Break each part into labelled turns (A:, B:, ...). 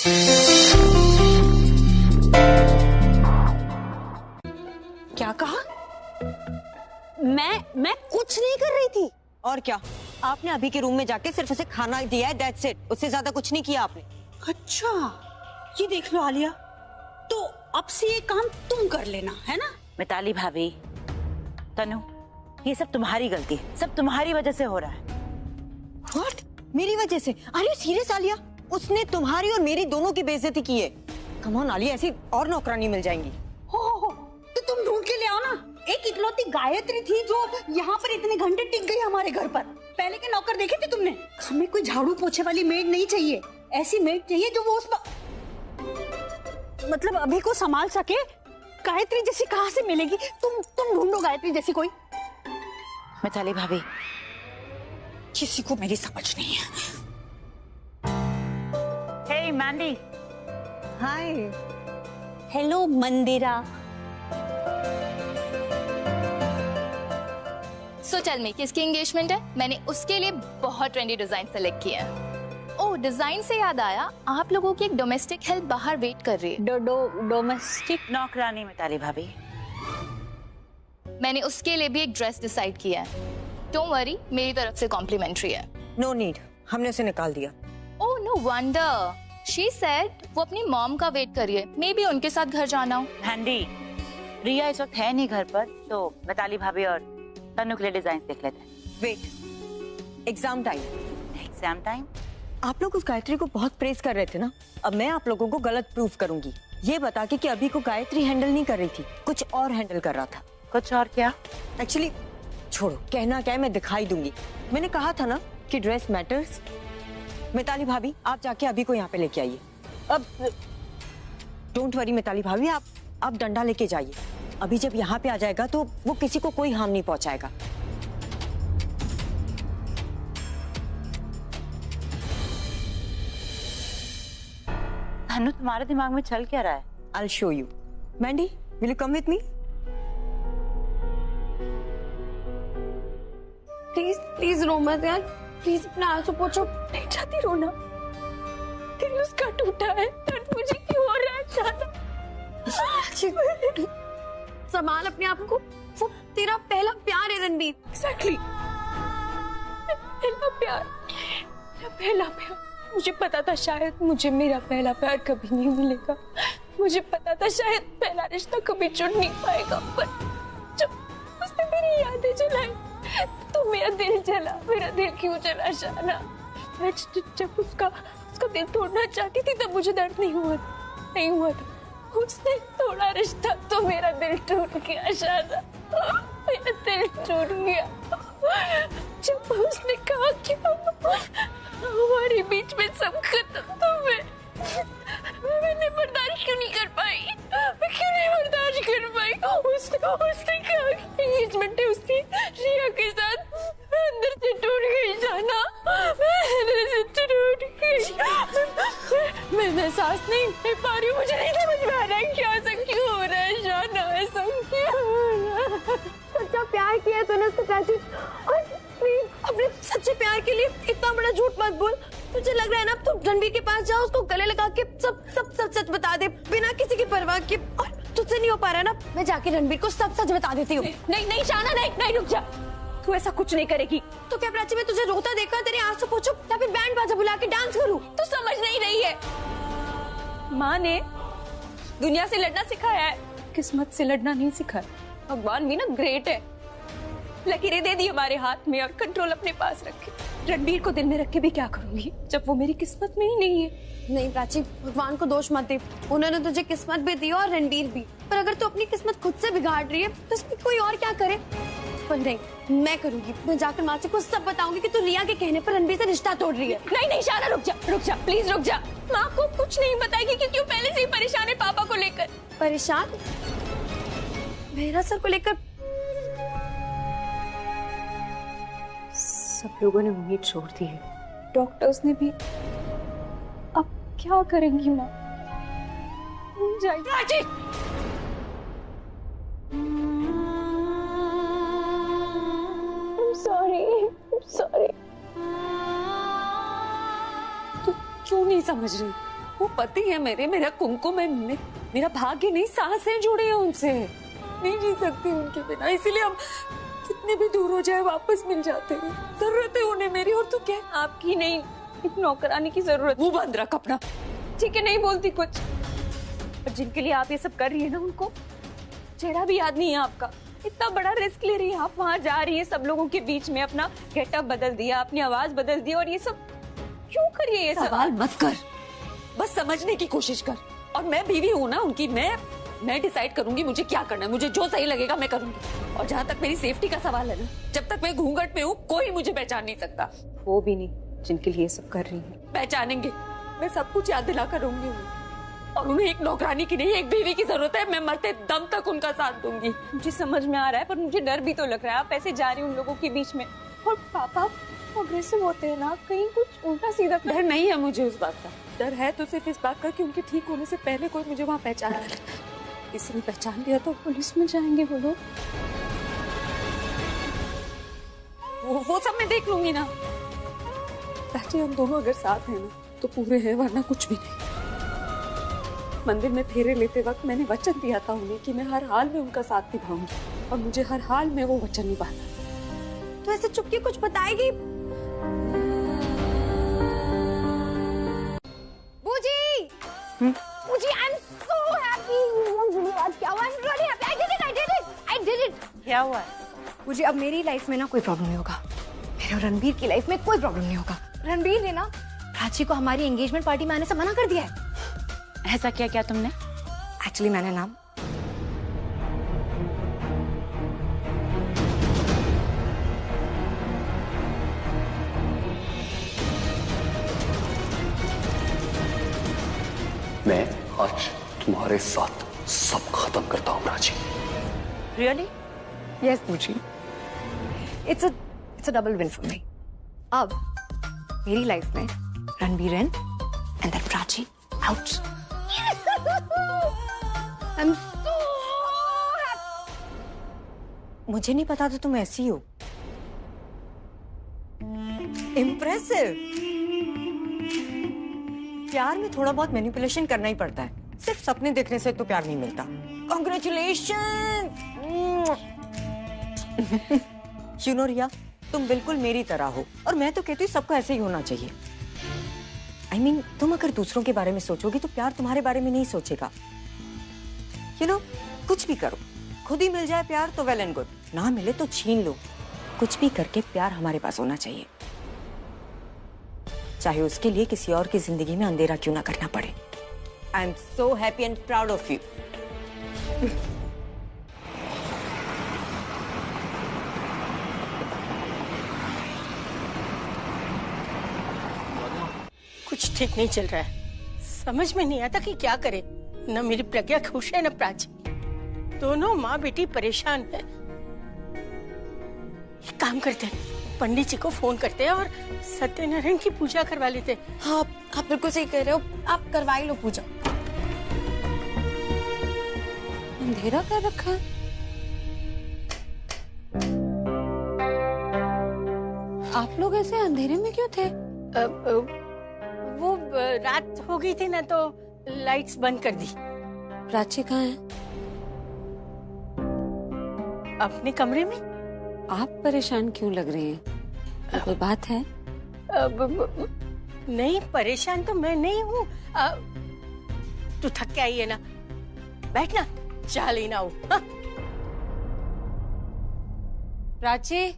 A: क्या कहा? मैं कुछ नहीं कर रही थी। और क्या, आपने अभी के रूम में जाके सिर्फ उसे खाना दिया है, दैट्स इट। उससे ज्यादा कुछ नहीं किया आपने।
B: अच्छा, ये देख लो आलिया, तो अब से ये काम तुम कर लेना, है ना?
C: मिताली भाभी, तनु, ये सब तुम्हारी गलती है, सब तुम्हारी वजह से हो रहा है।
A: What? मेरी वजह से? Are you serious Alia? उसने तुम्हारी और मेरी दोनों की बेइज्जती की है। कम ऑन आलिया, ऐसी और नौकरानी मिल जाएंगी।
B: हो, तो तुम ढूंढ के ले आओ ना। एक इकलौती गायत्री थी जो यहाँ पर इतने घंटे टिक गई हमारे घर पर। पहले के नौकर देखे थे तुमने? हमें कोई झाड़ू पोछे वाली मेड नहीं चाहिए, ऐसी मेड चाहिए जो वो मतलब अभी को संभाल सके। गायत्री जैसी कहाँ से मिलेगी? तुम ढूंढो गायत्री जैसी कोई।
C: मिताली भाभी,
B: किसी को मेरी समझ नहीं है।
C: हे मैंडी।
A: हाय।
B: हेलो मंदिरा।
D: सो टेल मी, किसकी एंगेजमेंट है? मैंने उसके लिए बहुत ट्रेंडी डिजाइन सेलेक्ट किए हैं। ओह, डिजाइन से याद आया, आप लोगों की एक डोमेस्टिक हेल्प बाहर वेट कर रही है।
B: डोमेस्टिक
C: नौकरानी मिताली भाभी।
D: मैंने उसके लिए भी एक ड्रेस डिसाइड किया है। डोंट वरी, मेरी तरफ से कॉम्प्लीमेंट्री है।
A: नो नीड, हमने उसे निकाल दिया।
D: Oh no wonder, she said वो अपनी मॉम का वेट कर रही है, मे बी उनके साथ घर जाना हो।
C: मैंडी, रिया इस वक्त है नहीं घर पर, तो मिताली भाभी और तनु के लिए डिजाइन देख लेते हैं।
A: Wait, exam time.
C: Exam time?
A: आप लोग उस गायत्री को बहुत प्रेस कर रहे थे ना, अब मैं आप लोगों को गलत प्रूफ करूंगी, ये बता के कि अभी को गायत्री हैंडल नहीं कर रही थी, कुछ और हैंडल कर रहा था।
C: कुछ और क्या?
A: एक्चुअली छोड़ो, कहना क्या है, मैं दिखाई दूंगी। मैंने कहा था ना कि ड्रेस मैटर्स। मिताली भाभी, आप जाके अभी को यहाँ पे लेके आइए। अब डोंट वरी मिताली भाभी, आप डंडा लेके जाइए। अभी जब यहाँ पे आ जाएगा तो वो किसी को कोई हार्म नहीं पहुंचाएगा।
C: तनु, तुम्हारे दिमाग में चल क्या रहा है?
A: I'll show you. Mandy, will you come with me?
E: Please रो मत यार, प्लीज अपना आंसू पोंछो। नहीं चाहती रोना, दिल उसका टूटा है, दर्द मुझे क्यों हो रहा है? संभाल अपने आप को, वो तेरा पहला प्यार है रणबीर।
B: एग्जैक्टली,
E: पहला प्यार। मुझे पता था शायद मुझे मेरा पहला प्यार कभी नहीं मिलेगा, मुझे पता था शायद पहला रिश्ता कभी जुड़ नहीं पाएगा, पर जब उसने मेरी यादें जलाई तो मेरा दिल जला। मेरा दिल क्यों जला शाना? मैं जब उसका दिल तोड़ना चाहती थी तब मुझे दर्द नहीं हुआ था। उसने तोड़ा रिश्ता तो मेरा दिल टूट गया शाना, मेरा दिल टूट गया। जब उसने कहा कि हमारे बीच में सब खत्म, तो मैंने बर्दाश्त क्यों नहीं कर पाई? मैं क्यों नहीं बर्दाश्त कर पाई? उसने कहा कि एंगेजमेंट है उसकी रिया के साथ, अंदर से टूट गई जाना, अंदर से टूट गई। मैं सांस नहीं ले पा रही हूँ, मुझे नहीं समझ में आ रहा है क्या ऐसा क्यों हो रहा है जाना, ऐसा क्यों हो रहा है? सच्चा प्यार किया तूने उससे प्राची, और प्लीज अपने सच्चे प्यार के लिए इतना बड़ा झूठ मत बोल। तुझे लग रहा है ना, तू रणबीर के पास जा, उसको गले लगा के सब सच बता दे बिना किसी की परवाह के। और तुझसे नहीं हो पा रहा है ना, मैं जाके रणबीर को सब सच बता देती हूँ। नहीं शाना, नहीं रुक जा, तू ऐसा कुछ नहीं करेगी। तो क्या प्राची, मैं तुझे रोता देखा तेरे आंसू पोंछूं या फिर बैंड बाजा बुला के डांस करूं? तू समझ नहीं रही है। माँ ने दुनिया से लड़ना सिखाया है, किस्मत से लड़ना नहीं सिखाया। भगवान भी ना ग्रेट है, लकीरें दे दी हमारे हाथ में और कंट्रोल अपने पास रखे। रणबीर को दिल में रख के भी क्या करूंगी जब वो मेरी किस्मत में ही नहीं है। नहीं प्राची, भगवान को दोष मत दे, उन्होंने तुझे किस्मत भी दी और रणबीर भी, पर अगर तू अपनी किस्मत खुद से बिगाड़ रही है तो इसमें कोई और क्या करे? पर नहीं, मैं करूंगी, मैं जाकर मासी को सब बताऊंगी कि तू रिया के कहने पर रणबीर से रिश्ता तोड़ रही है। नहीं शाना, रुक जा प्लीज रुक जा। माँ को कुछ नहीं बताएगी क्योंकि वो पहले से ही परेशान है पापा को लेकर। परेशान? मेरा सर को लेकर? सब लोगों ने उम्मीद छोड़ दी है, डॉक्टर्स ने भी। अब क्या करेंगी माँ? जाएगी। I'm sorry। तू क्यों नहीं समझ रही? वो पति है मेरे, मेरा कुमकुम है, मेरा भाग्य नहीं, सांसें जुड़ी है उनसे, नहीं जी सकती उनके बिना। इसीलिए हम कितने भी दूर हो जाए वापस मिल जाते हैं। जरूरत है उन्हें मेरी, और तू क्या?
F: आपकी नहीं, एक नौकरानी की जरूरत।
E: वो बंद रख अपना।
F: ठीक है, नहीं बोलती कुछ। और जिनके लिए आप ये सब कर रही है ना, उनको चेहरा भी याद नहीं है आपका। इतना बड़ा रिस्क ले रही है आप, वहां जा रही है सब लोगों के बीच में, अपना गेटअप बदल दिया, अपनी आवाज बदल दी, और ये सब क्यों करिए? ये सब
E: सवाल मत कर, बस समझने की कोशिश कर। और मैं बीवी हूँ ना उनकी, मैं डिसाइड करूंगी मुझे क्या करना है, मुझे जो सही लगेगा मैं करूंगी। और जहाँ तक मेरी सेफ्टी का सवाल है ना, जब तक मैं घूंघट में हूँ कोई मुझे पहचान नहीं सकता।
F: वो भी नहीं जिनके लिए सब कर रही है।
E: पहचानेंगे, मैं सब कुछ याद दिला कर रहूंगी उन्हें। और उन्हें एक नौकरानी की नहीं, एक बीवी की जरूरत है। मैं मरते दम तक उनका साथ दूंगी।
F: मुझे समझ में आ रहा है, पर मुझे डर भी तो लग रहा है। आप ऐसे जा रही हैं उन लोगों के बीच में, और पापा अग्रेसिव होते हैं ना, कहीं कुछ उल्टा सीधा।
E: डर नहीं है मुझे उस बात का, डर है तो सिर्फ इस बात का कि उनके ठीक होने से पहले कोई मुझे वहाँ पहचान ले। किसी ने पहचान लिया तो
F: पुलिस में जाएंगे वो लोग।
E: वो सब मैं देख लूंगी ना। चाची हम दोनों अगर साथ हैं ना तो पूरे हैं, वरना कुछ भी नहीं। मंदिर में फेरे लेते वक्त मैंने वचन दिया था उन्हें कि मैं हर हाल में उनका साथ निभाऊंगी, और मुझे हर हाल में वो वचन निभाना।
F: तो ऐसे चुपके कुछ बताएगी?
D: बूजी, बूजी, I'm so happy. क्या हुआ? I'm really happy. I did it.
C: क्या हुआ?
D: मुझे अब मेरी लाइफ में ना कोई प्रॉब्लम नहीं होगा, मेरे और रणबीर की लाइफ में कोई प्रॉब्लम नहीं होगा। रणबीर ने ना प्राची को हमारी एंगेजमेंट पार्टी में आने से मना कर दिया है।
C: ऐसा क्या किया तुमने?
D: एक्चुअली मैंने ना
G: मैं आज तुम्हारे साथ सब खत्म करता हूँ प्राची।
C: रियली?
D: यस बूजी, it's a double win for me. अब मेरी लाइफ में Ranbir and that Prachi out. I'm so happy.
A: मुझे नहीं पता था तुम ऐसी हो। इम्प्रेसिव। प्यार में थोड़ा बहुत मैनिपुलेशन करना ही पड़ता है, सिर्फ सपने देखने से तो प्यार नहीं मिलता। कॉन्ग्रेचुलेशन। यू नो रिया, तुम बिल्कुल मेरी तरह हो, और मैं तो कहती हूँ सबको ऐसे ही होना चाहिए। I mean, तुम अगर दूसरों के बारे में सोचोगी तो प्यार तुम्हारे बारे में नहीं सोचेगा। You know, कुछ भी करो, खुद ही मिल जाए प्यार तो वेल एंड गुड, ना मिले तो छीन लो। कुछ भी करके प्यार हमारे पास होना चाहिए, चाहे उसके लिए किसी और की जिंदगी में अंधेरा क्यों ना करना पड़े। I am so happy and proud of you.
H: कुछ ठीक नहीं चल रहा है, समझ में नहीं आता कि क्या करे। न मेरी प्रज्ञा खुश है न प्राची, दोनों माँ बेटी परेशान है। एक काम करते हैं, पंडित जी को फोन करते हैं और सत्यनारायण की पूजा करवा लेते हैं।
D: हाँ, आप बिल्कुल सही कह रहे हो, आप करवा ही लो पूजा।
E: अंधेरा कर रखा है। आप लोग ऐसे अंधेरे में क्यों थे?
H: वो रात हो गई थी ना, तो लाइट्स बंद कर दी।
E: प्राची कहाँ है?
H: अपने कमरे में।
E: आप परेशान क्यों लग रही हैं? कोई बात है?
H: नहीं, परेशान तो मैं नहीं हूँ। तू थक के आई है ना, बैठ ना, चाह लेना हो। हाँ?
E: प्राची,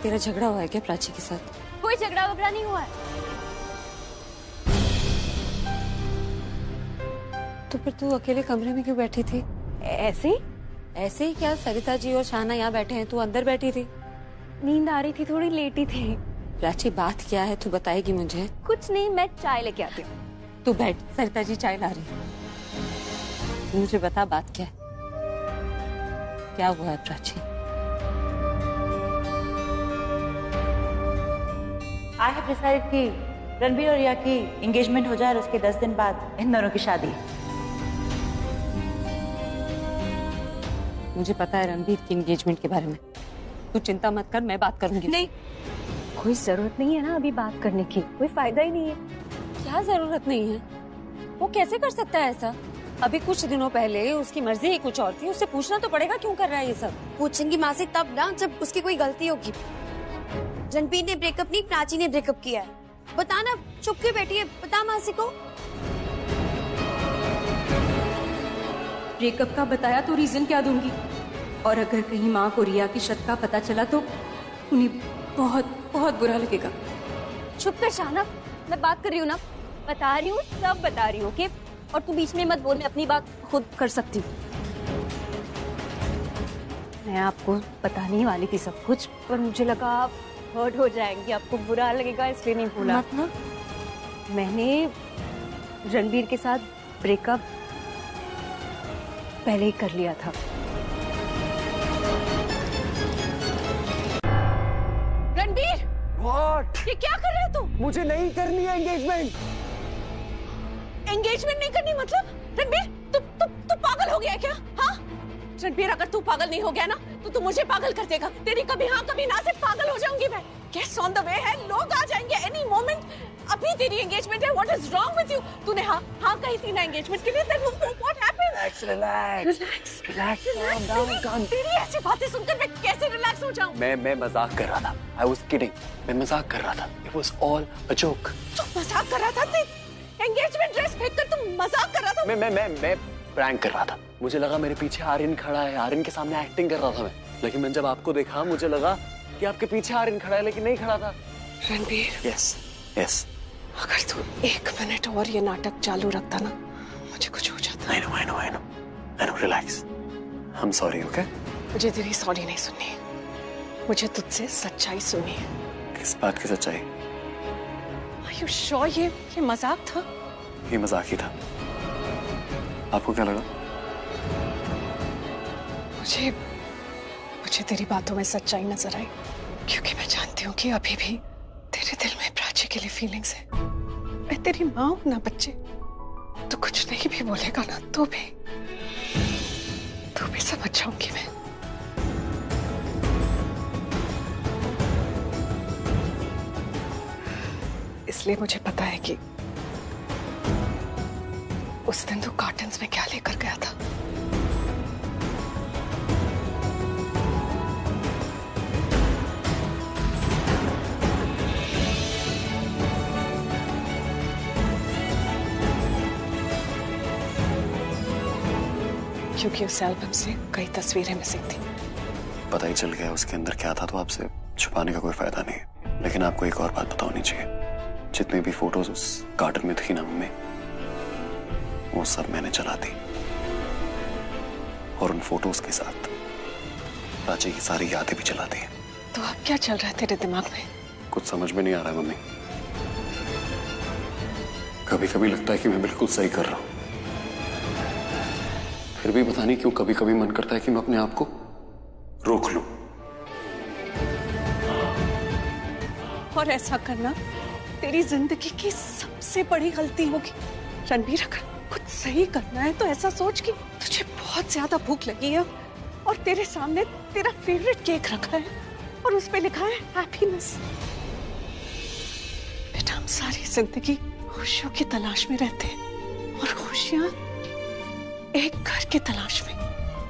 E: तेरा झगड़ा हुआ है क्या प्राची के साथ?
D: कोई झगड़ा वगड़ा नहीं हुआ है।
E: तो फिर तू अकेले कमरे में क्यों बैठी थी?
D: ऐसे ही
E: ऐसे ही क्या? सरिता जी और शाना यहाँ बैठे हैं, तू अंदर बैठी थी।
D: नींद आ रही थी, थोड़ी लेटी थी।
E: प्राची, बात क्या है तू बताएगी मुझे?
D: कुछ नहीं, मैं चाय लेके आती हूँ।
E: तू बैठ, सरिता जी चाय ला रही है। मुझे बता बात क्या है?
I: क्या हुआ है प्राची?
C: आई हैव डिसाइडेड कि रणबीर और रिया की एंगेजमेंट हो जाए और उसके 10 दिन बाद इन दोनों की शादी।
I: मुझे पता है रणबीर की एंगेजमेंट के बारे में। तू चिंता मत कर, मैं बात करूंगी।
E: नहीं, कोई जरूरत नहीं है ना अभी बात करने की, कोई फायदा ही नहीं है।
I: क्या जरूरत नहीं है? वो कैसे कर सकता है ऐसा? अभी कुछ दिनों पहले उसकी मर्जी ही कुछ और थी, उससे पूछना तो पड़ेगा क्यों कर रहा है ये सब।
J: पूछेंगी माँ से तब ना जब उसकी कोई गलती होगी। रणबीर ने ब्रेकअप नहीं, प्राची ने ब्रेकअप किया है। बता ना, चुप के बैठी है, बता मासी को।
F: ब्रेकअप का बताया तो रीजन क्या दूंगी, और अगर कहीं माँ को रिया की शर्त का पता चला तो उन्हें बहुत बहुत बुरा लगेगा।
E: चुप कर शाना, मैं बात कर रही हूँ ना, बता रही हूँ, सब बता रही हूँ, ओके? और तू बीच में मत बोल, मैं अपनी बात खुद कर सकती हूँ। मैं आपको बताने ही वाली थी सब कुछ, पर मुझे लगा आप हर्ट हो जाएंगी, आपको बुरा लगेगा, इसलिए नहीं बोला।
I: मतलब?
E: मैंने रणबीर के साथ ब्रेकअप पहले ही कर लिया था।
F: रणबीर,
G: What?
F: ये क्या कर रहे हो तुम?
G: मुझे नहीं करनी है एंगेजमेंट।
F: एंगेजमेंट नहीं करनी मतलब? रणबीर, तू पागल हो गया है क्या? हाँ रणबीर, अगर तू पागल नहीं हो गया ना तो तू मुझे पागल कर देगा। तेरी कभी हाँ कभी ना से पागल हो जाऊंगी मैं। गेट्स ऑन द वे है, लोग आ जाएंगे एनी मोमेंट। अभी तेरी एंगेजमेंट है, what is wrong with you? तूने हाँ कही थी ना एंगेजमेंट के लिए, देन व्हाट हैपेंड?
G: रिलैक्स।
F: तेरी ऐसी बातें सुनकर मैं कैसे रिलैक्स हो जाऊं?
G: मैं मजाक कर रहा था। I was kidding. मैं मजाक कर रहा था। It was all a joke.
F: तू मजाक कर रहा था? एंगेजमेंट ड्रेस फेंक कर तुम मजाक कर रहा था?
G: मैं प्रैंक कर रहा था। मुझे लगा मेरे पीछे आर्यन खड़ा है, आर्यन के सामने एक्टिंग कर रहा था मैं। लेकिन मैं जब आपको देखा मुझे लगा कि आपके पीछे आर्यन खड़ा है, लेकिन नहीं खड़ा था।
F: रणबीर,
G: यस
F: अगर तू 1 मिनट और ये नाटक चालू रखता ना, मुझे कुछ हो जाता।
G: I know, relax. I'm sorry, okay?
F: मुझे तेरी सॉरी नहीं सुननी, मुझे तुझसे सच्चाई सुननी है।
G: किस बात की सच्चाई?
F: Are you sure ये मजाक था?
G: ये मजाक ही था। आपको क्या लगा?
F: मुझे तेरी बातों में सच्चाई नजर आई, क्योंकि मैं जानती हूँ कि अभी भी तेरे दिल में प्राची के लिए फीलिंग्स है। मैं तेरी माँ हूं ना बच्चे, तो कुछ नहीं भी बोलेगा ना तो भी समझ जाऊंगी मैं। इसलिए मुझे पता है कि उस दिन तू कार्टन्स में क्या लेकर गया था। क्योंकि उस एल्बम से कई तस्वीरें मिसिंग थी।
G: पता ही चल गया उसके अंदर क्या था, तो आपसे छुपाने का कोई फायदा नहीं है। लेकिन आपको एक और बात पता होनी चाहिए, जितनी भी फोटोज उस कार्टन में थी ना मम्मी, वो सब मैंने जला दी। और उन फोटोज के साथ प्राची की सारी यादें भी जला दी।
F: तो अब क्या चल रहा है तेरे दिमाग में?
G: कुछ समझ में नहीं आ रहा है मम्मी। कभी कभी लगता है कि मैं बिल्कुल सही कर रहा हूं, फिर भी पता नहीं क्यों कभी कभी मन करता है कि मैं अपने आप को रोक लूं।
F: और ऐसा करना तेरी जिंदगी की सबसे बड़ी गलती होगी। रणबीर, अगर कुछ सही करना है तो ऐसा सोच कि तुझे बहुत ज्यादा भूख लगी है और तेरे सामने तेरा फेवरेट केक रखा है और उस पे लिखा है हैप्पीनेस। बेटा, हम सारी जिंदगी खुशियों की तलाश में रहते हैं, और खुशियां एक घर की तलाश में।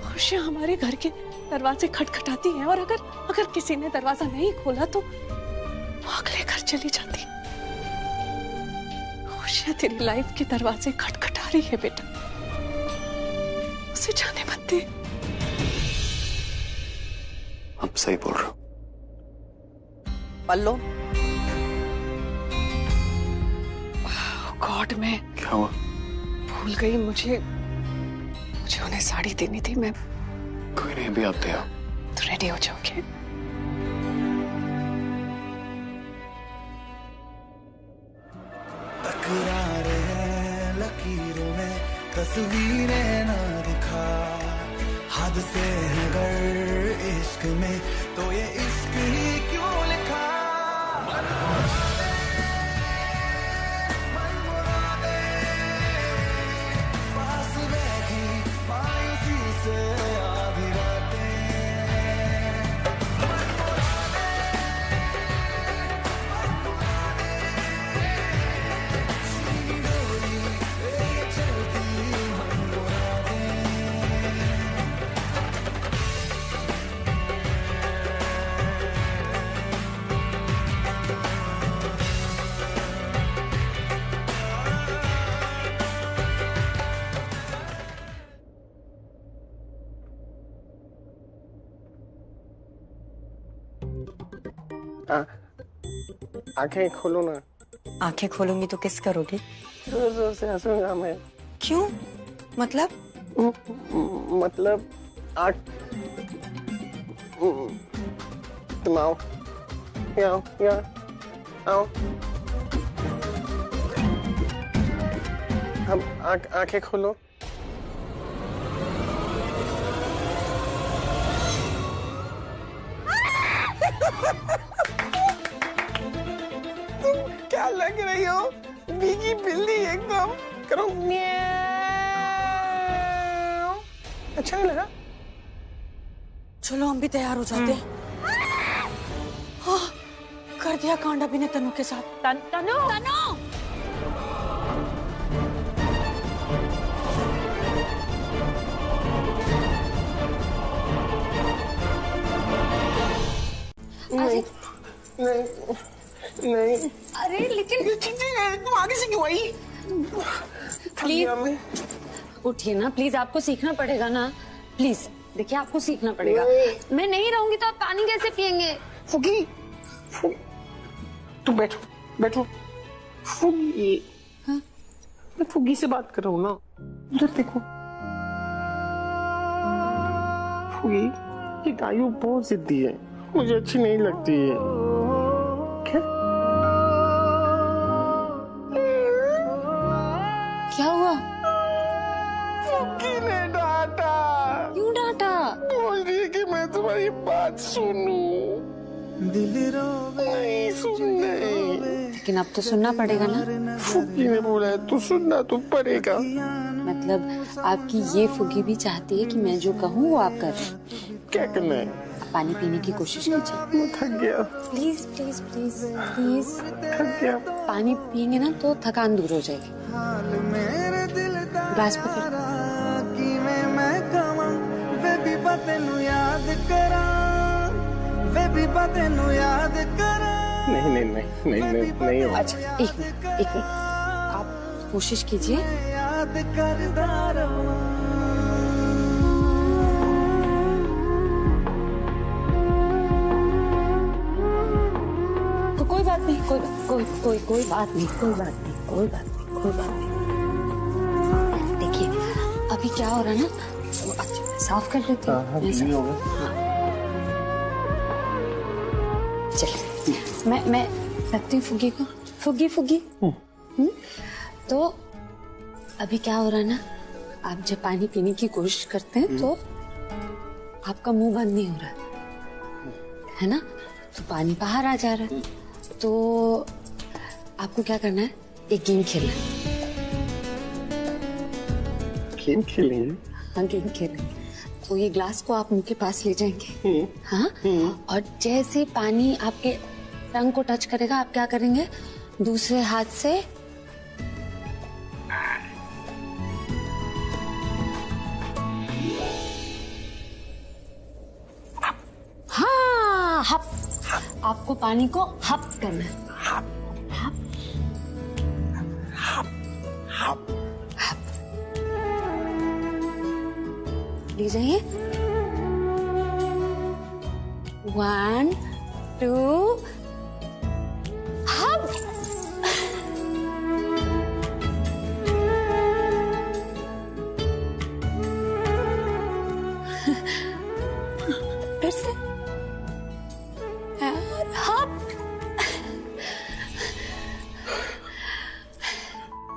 F: खुशियां हमारे घर के दरवाजे खटखटाती हैं, और अगर किसी ने दरवाजा नहीं खोला तो वो अगले घर चली जाती। खुशियां तेरी लाइफ के दरवाजे खटखटा रही है बेटा, उसे जाने मत दे।
G: आप सही बोल रहे हो।
F: पल्लो, गॉड, मैं
G: क्या हुआ?
F: भूल गई, मुझे उन्हें साड़ी देनी थी। मैं
G: कोई नहीं, भी आप दे आओ।
F: तो रेडी हो जाओगे?
K: तकरार है लकीरों में, तस्वीरें ना दिखा, हद से है अगर इश्क में तो ये इश्क ही क्यों लिखा। पास बैठी मायूसी से आधी रातें।
L: आंखें खोलो ना।
A: आंखें खोलूंगी तो किस करोगे?
L: जोर जोर से हंसूंगा मैं।
A: क्यों? मतलब?
L: मतलब आँख तुम आओ, यहाँ आओ। हम आंखें खोलो। तुम क्या लग रही हो? भीगी बिल्ली एकदम। करो म्याऊं। अच्छा नहीं लगा?
H: चलो हम भी तैयार हो जाते हैं। हाँ, कर दिया कांड अभी ने तनु के साथ।
F: तनु
L: नहीं।
H: अरे लेकिन
L: तुम आगे से क्यों आई?
I: प्लीज उठिए ना प्लीज, आपको सीखना पड़ेगा ना प्लीज। देखिए आपको सीखना पड़ेगा। मैं नहीं रहूंगी तो आप पानी कैसे पियेंगे?
L: फुगी तुम बैठो। फुगी,
I: हाँ?
L: मैं फुगी से बात कर रहा हूँ ना। उधर देखो। फुगी, ये गायु बहुत जिद्दी है, मुझे अच्छी नहीं लगती है।
I: क्या हुआ?
L: फुगी ने डांटा।
I: क्यों डांटा?
L: बोल रही है कि मैं तुम्हारी बात सुनूं। नहीं सुनने।
I: लेकिन अब तो सुनना पड़ेगा ना।
L: फुगी ने बोला है तो सुनना तो पड़ेगा।
I: मतलब आपकी ये फुगी भी चाहती है कि मैं जो कहूँ वो आप कर रहे हैं।
L: क्या करना है?
I: आप पानी पीने की कोशिश कीजिए।
L: मैं थक गया।
I: Please please please please.
L: थक गया।
I: पानी पियेंगे ना तो थकान दूर हो जाएगी। ग्लास पकड़।
L: नहीं हो।
I: अच्छा एक मिनट आप कोशिश कीजिए। तो कोई बात नहीं, कोई बात नहीं। देखिए अभी क्या हो रहा है ना, अच्छा साफ कर लेते हैं। चलिए मैं रखती हूँ फुगी को। फुगी। तो अभी क्या हो रहा है ना, आप जब पानी पीने की कोशिश करते हैं तो आपका मुंह बंद नहीं हो रहा है ना, तो पानी बाहर आ जा रहा है। तो आपको क्या करना है, एक गेम खेलना है।
L: गेम खेलेंगे?
I: हाँ गेम खेलेंगे। तो ये ग्लास को आप मुंह के पास ले जाएंगे। हाँ और जैसे पानी आपके टंग को टच करेगा आप क्या करेंगे, दूसरे हाथ से हाँ हप। आपको पानी को हप करना है। हप। ले जाइए। 1 2 हप। फिर से हप।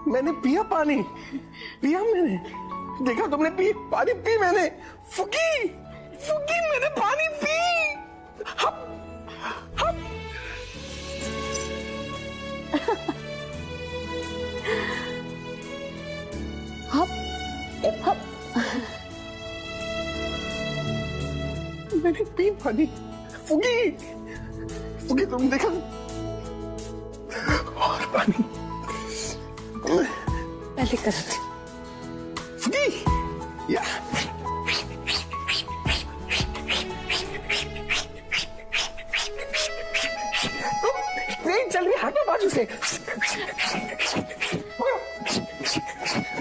L: मैंने पिया पानी, पिया मैंने। देखा तुमने? पानी पी मैंने। फुगी फुगी मैंने पानी पी। हप हप
I: हप हप
L: मैंने पी पानी। फुगी फुगी तुम देखा और पानी
I: पहले कर दे।
L: फुगी या ट्रेन चल रही, हटो बाजू से।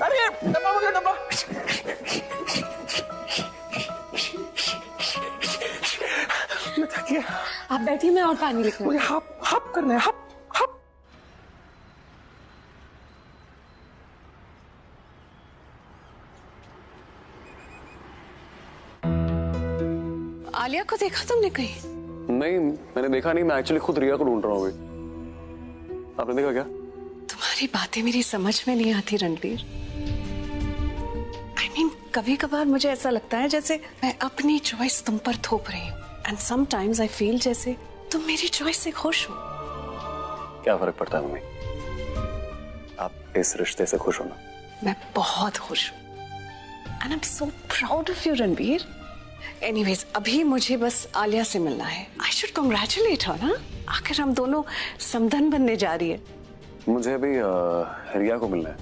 L: अरे डब्बा हो गया डब्बा। मैं थक गया।
I: आप बैठिए, मैं और पानी लेकर
L: मुझे हप हप करना है, हप हप।
I: आलिया को देखा तुमने कहीं?
G: नहीं, मैंने देखा नहीं। मैं एक्चुअली खुद रिया को ढूंढ रहा हूँ अभी। आपने देखा क्या?
I: तुम्हारी बातें मेरी समझ में नहीं आती रणबीर। I mean, कभी कभार मुझे ऐसा लगता है जैसे मैं अपनी चॉइस तुम पर थोप रही हूँ। एंड समटाइम्स आई फील जैसे तुम मेरी चॉइस से खुश हो।
G: क्या फर्क पड़ता है मम्मी? आप इस रिश्ते से खुश हो ना?
I: मैं बहुत खुश हूँ। And I am so proud of you Ranbir. Anyways, अभी मुझे बस आलिया से मिलना है। आई शुड कांग्रेचुलेट हर ना। आखिर हम दोनों समधन बनने जा रही है।
G: मुझे भी रिया को मिलना है,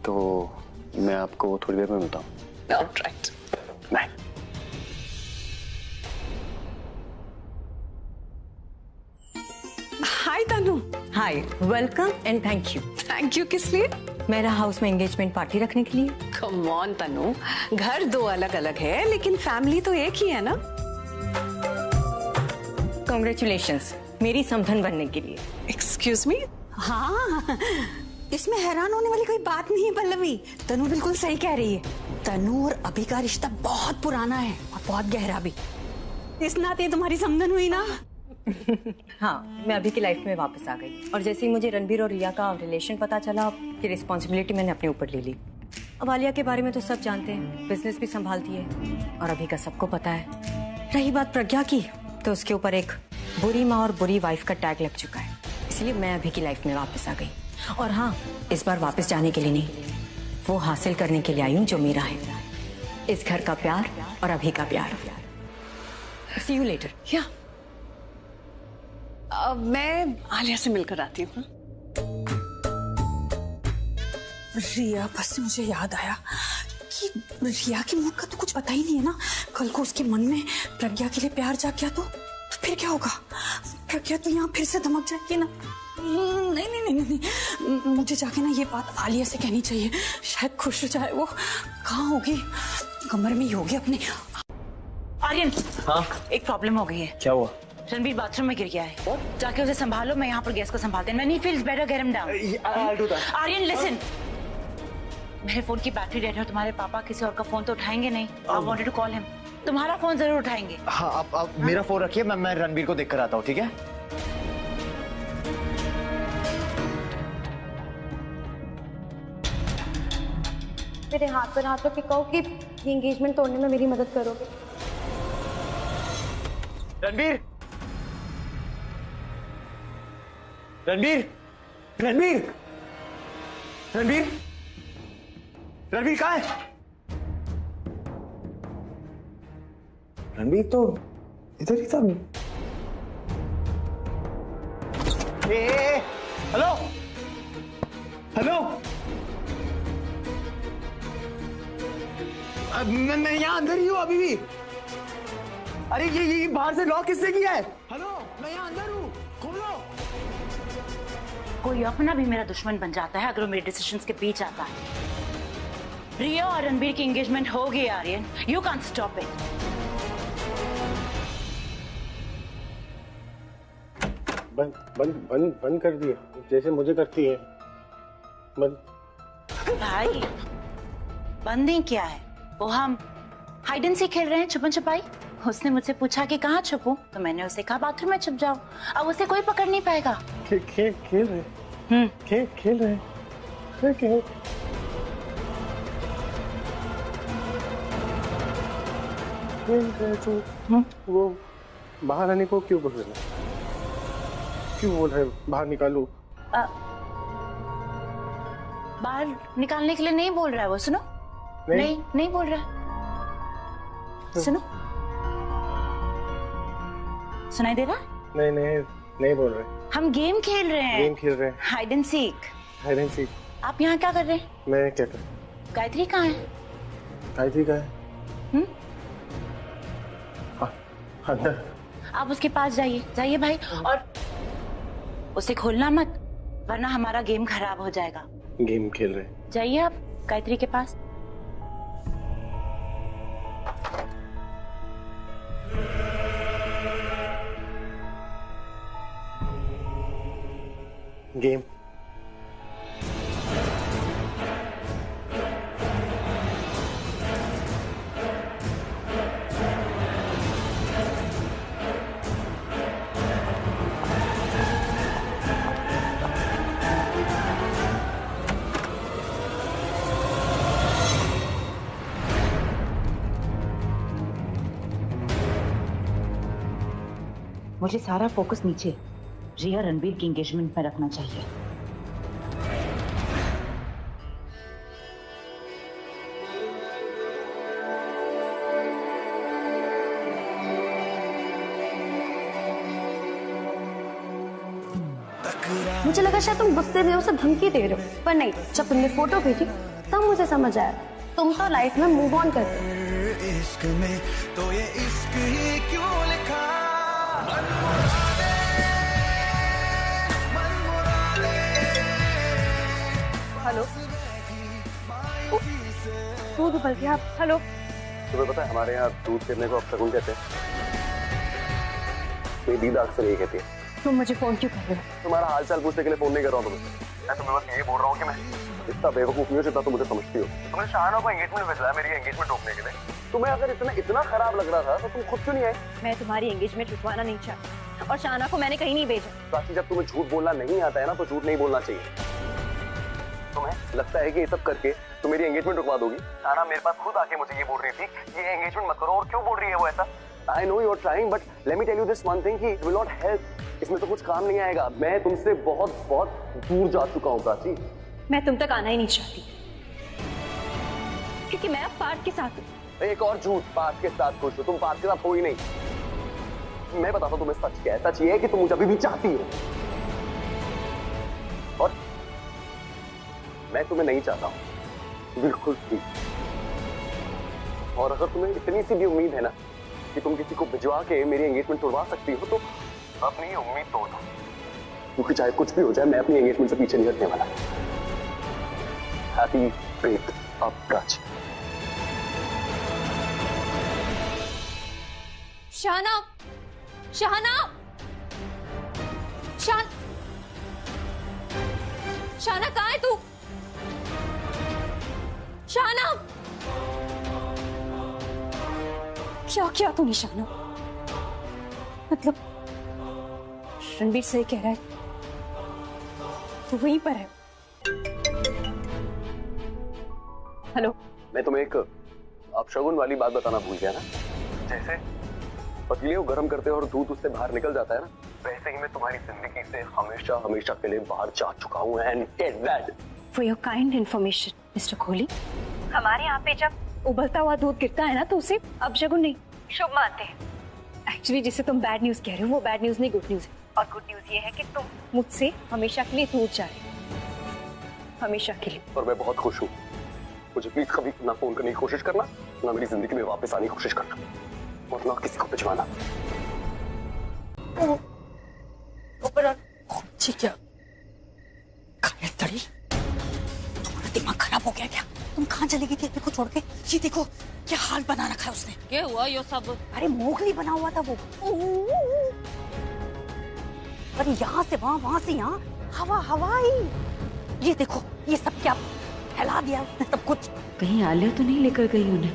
G: तो मैं आपको थोड़ी देर में मिलता हूँ।
I: Alright,
G: bye.
A: Hi Tanu. Hi, welcome and thank you.
I: Thank you किस लिए?
A: मेरा हाउस में एंगेजमेंट पार्टी रखने के लिए।
I: कम ऑन तनु, घर दो अलग अलग है लेकिन फैमिली तो एक ही है ना।
A: कांग्रेचुलेशंस मेरी समधन बनने के लिए।
I: Excuse me.
B: हाँ, इसमें हैरान होने वाली कोई बात नहीं है पल्लवी। तनु बिल्कुल सही कह रही है। तनु और अभी का रिश्ता बहुत पुराना है और बहुत गहरा भी। इस नाते तुम्हारी समधन हुई ना।
A: हाँ, मैं अभी की लाइफ में वापस आ गई। और जैसे ही मुझे रणबीर और रिया का रिलेशन पता चला कि रिस्पॉन्सिबिलिटी मैंने अपने ऊपर ले ली। अब आलिया के बारे में तो सब जानते हैं, बिजनेस भी संभालती है और अभी का सबको पता है। रही बात प्रज्ञा की, तो उसके ऊपर एक बुरी माँ और बुरी वाइफ का टैग लग चुका है। इसलिए मैं अभी की लाइफ में वापस आ गई। और हाँ, इस बार वापस जाने के लिए नहीं, वो हासिल करने के लिए आई हूँ जो मेरा है। इस घर का प्यार और अभी का प्यार। See you later.
I: या मैं आलिया से मिलकर आती हूँ।
B: रिया, बस मुझे याद आया कि रिया की मूड का तो कुछ पता ही नहीं है ना। कल को उसके मन में प्रज्ञा के लिए प्यार जाग गया तो फिर क्या होगा? प्रज्ञा तो यहाँ फिर से धमक जाएगी ना। नहीं नहीं नहीं नहीं, मुझे जाके ना ये बात आलिया से कहनी चाहिए। शायद खुश हो जाए वो। कहाँ होगी? कमर में ही होगी अपने।
C: आर्यन,
L: हाँ?
C: एक प्रॉब्लम हो गई है।
L: क्या हुआ?
C: रणबीर बाथरूम में गिर गया है। जाके उसे संभालो, मैं यहाँ पर गैस को संभालते हैं। नहीं feels better, get him down. Aryan listen, मेरे फोन की बैटरी डेड है। तुम्हारे पापा किसी और का फोन तो उठाएंगे नहीं। I wanted to call him. तुम्हारा फोन जरूर उठाएंगे।
M: हाँ, आप मेरा फोन रखिए, मैं रणबीर को देख कर आता हूँ, ठीक है?
J: मेरे हाथ पर हाथ रख के कहो कि ये एंगेजमेंट तोड़ने में मेरी मदद करोगे।
M: रणबीर, रणबीर, रणबीर, रणबीर, रणबीर कहाँ है?
L: रणबीर तो इधर ही था।
M: हेलो, हेलो, मैं यहाँ अंदर ही हूँ अभी भी। अरे ये बाहर से लॉक किसने किया है? हेलो, मैं यहाँ अंदर हूँ, खोलो।
C: कोई अपना भी मेरा दुश्मन बन जाता है अगर वो मेरे डिसीजंस के बीच आता है। रिया और रणबीर की एंगेजमेंट हो गई Aryan, you can't stop it.
L: बंद बंद बंद बंद कर दिया, जैसे मुझे करती है। बंद।
C: भाई, बंदी क्या है? वो हम हाइड एंड सीक खेल रहे हैं, छुपन छुपाई। उसने मुझसे पूछा कि कहाँ छुपूं, तो मैंने उसे कहा बाथरूम में छुप जाओ। अब उसे कोई पकड़ नहीं पाएगा।
L: खेल रहे, खेल रहे। वो बाहर आने को क्यों बोल रहे हैं? क्यों बोल रहे बाहर निकालो?
C: बाहर निकालने के लिए नहीं बोल रहा है वो, सुनो। नहीं बोल रहा है, सुनो। सुनाई दे रहा?
L: नहीं बोल रहे।
C: हम गेम खेल रहे हैं।
L: गेम खेल रहे हैं।
C: Hide and seek.
L: Hide and seek.
C: आप यहाँ क्या कर रहे हैं?
L: मैं क्या कर?
C: गायत्री कहाँ है?
L: गायत्री कहाँ है? अंदर।
C: आप उसके पास जाइए भाई, और उसे खोलना मत, वरना हमारा गेम खराब हो जाएगा।
L: गेम खेल रहे हैं।
C: जाइए आप गायत्री के पास।
L: गेम।
C: मुझे सारा फोकस नीचे रिया रणबीर की एंगेजमेंट में रखना चाहिए।
J: मुझे लगा शायद तुम गुस्से में उसे धमकी दे रहे हो, पर नहीं, जब तुमने फोटो भेजी तब मुझे समझ आया तुम तो लाइफ में मूव ऑन करते हो।
K: इश्क में तो ये इश्क ही क्यों लिखा?
F: हेलो, दूध उबल गया। हेलो,
G: तुम्हें पता है हमारे यहाँ दूध गिरने को अपशगुन कहते हैं। मेरी दीदा अक्सर यही कहती है।
F: तुम मुझे फोन क्यों कर रहे हो?
G: तुम्हारा हालचाल पूछने के लिए फोन नहीं कर रहा हूँ तुम्हें। मैं तुम्हें बस ये बोल रहा हूँ कि मैं इतना बेवकूफ नहीं हूँ जितना तुम मुझे समझती हो। तुमने शाहना को एंगेजमेंट भेजा मेरी एंगेजमेंट रोकने के लिए। तुम्हें अगर इतना खराब लग रहा था तो तुम खुद क्यों नहीं आए?
F: मैं तुम्हारी एंगेजमेंट रुकवाना नहीं चाहती, और शाहना को मैंने कहीं नहीं भेजा।
G: प्राची, जब तुम्हें झूठ बोलना नहीं आता है ना तो झूठ नहीं बोलना चाहिए। तुम्हें लगता है कि ये सब करके तुम मेरी एंगेजमेंट रुकवा दोगी? शाहना मेरे पास खुद आके मुझे ये बोल रही थी कि ये एंगेजमेंट मत करो, और क्यों बोल रही है वो ऐसा? I know you're trying, but let me tell you this one thing कि it will not help. इसमें तो कुछ काम नहीं आएगा। मैं तुमसे बहुत दूर जा चुका हूँ प्राची।
F: मैं तुम तक आना ही नहीं चाहती, क्योंकि मैं अब पार्थ के साथ हूँ।
G: एक और झूठ, पार्थ के साथ खुश हो तुम? पार्थ के साथ हो ही नहीं। मैं बताता हूँ तुम्हें सच क्या है। सच ये है कि तुम मुझे अभी भी चाहती हो, और मैं तुम्हें नहीं चाहता हूँ, बिल्कुल भी। और अगर तुम्हें इतनी सी भी उम्मीद है ना कि तुम किसी को भिजवा के मेरी एंगेजमेंट तोड़वा सकती हो, तो अपनी उम्मीद तोड़ दो, क्योंकि चाहे कुछ भी हो जाए मैं अपनी एंगेजमेंट से पीछे नहीं हटने वाला। Happy breakup Prachi.
F: शाहना, शाहना, शाहना कहाँ है तू? शाहना, क्या क्या तूने शाहना? मतलब रणबीर सही कह रहा है, तू वहीं पर है। हेलो,
G: मैं तुम्हें एक अपशगुन वाली बात बताना भूल गया ना। जैसे पतीले को गर्म करते हैं और दूध उससे बाहर निकल जाता है ना, वैसे ही मैं तुम्हारी जिंदगी से हमेशा हमेशा के लिए बाहर जा चुका हूँ। And get that
F: for your kind information mister Kohli. हमारे यहाँ पे जब उबलता हुआ दूध गिरता है ना तो उसे अपशगुन नहीं शुभ मानते हैं। एक्चुअली जिसे तुम बैड न्यूज कह रहे हो वो बैड न्यूज नहीं, गुड न्यूज है। और गुड न्यूज ये है कि तुम मुझसे हमेशा के लिए दूर जा रहे हो, हमेशा के लिए।
G: और मैं बहुत खुश हूँ। मुझे प्लीज कभी ना फोन करने की कोशिश करना, ना मेरी जिंदगी में वापस आने की कोशिश करना, और ना किसी को भिजवाना।
B: ठीक है, तुम्हारा दिमाग खराब हो गया क्या? तुम कहाँ चली गई थी अपने को छोड़ के? ये देखो क्या हाल बना रखा है उसने।
F: क्या हुआ ये सब?
B: अरे मोगली बना हुआ था वो। अरे यहाँ से वहाँ, वहाँ से यहाँ, हवा हवा ही। ये देखो ये सब क्या फैला दिया उसने सब कुछ।
C: कहीं आलिया तो नहीं लेकर गई उन्हें?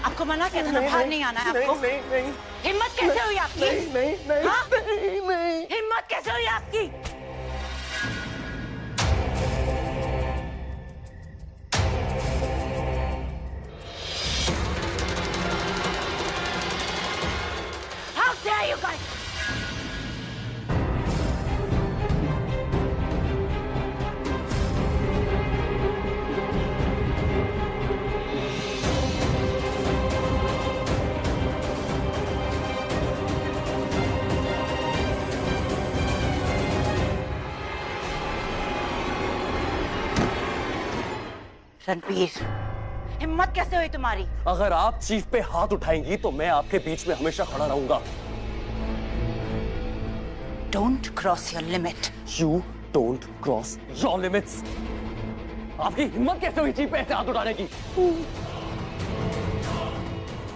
C: आपको मना किया था ना बाहर नहीं आना है आपको?
L: नहीं।
C: हिम्मत कैसे हुई आपकी?
L: नहीं।
C: हिम्मत कैसे हुई आपकी? रणबीर, हिम्मत कैसे हुई तुम्हारी?
N: अगर आप चीफ पे हाथ उठाएंगी तो मैं आपके बीच में हमेशा खड़ा रहूंगा।
C: Don't cross your limit.
N: You don't cross your limits. आपकी हिम्मत कैसे हुई चीफ पे ऐसे हाथ उठाने की?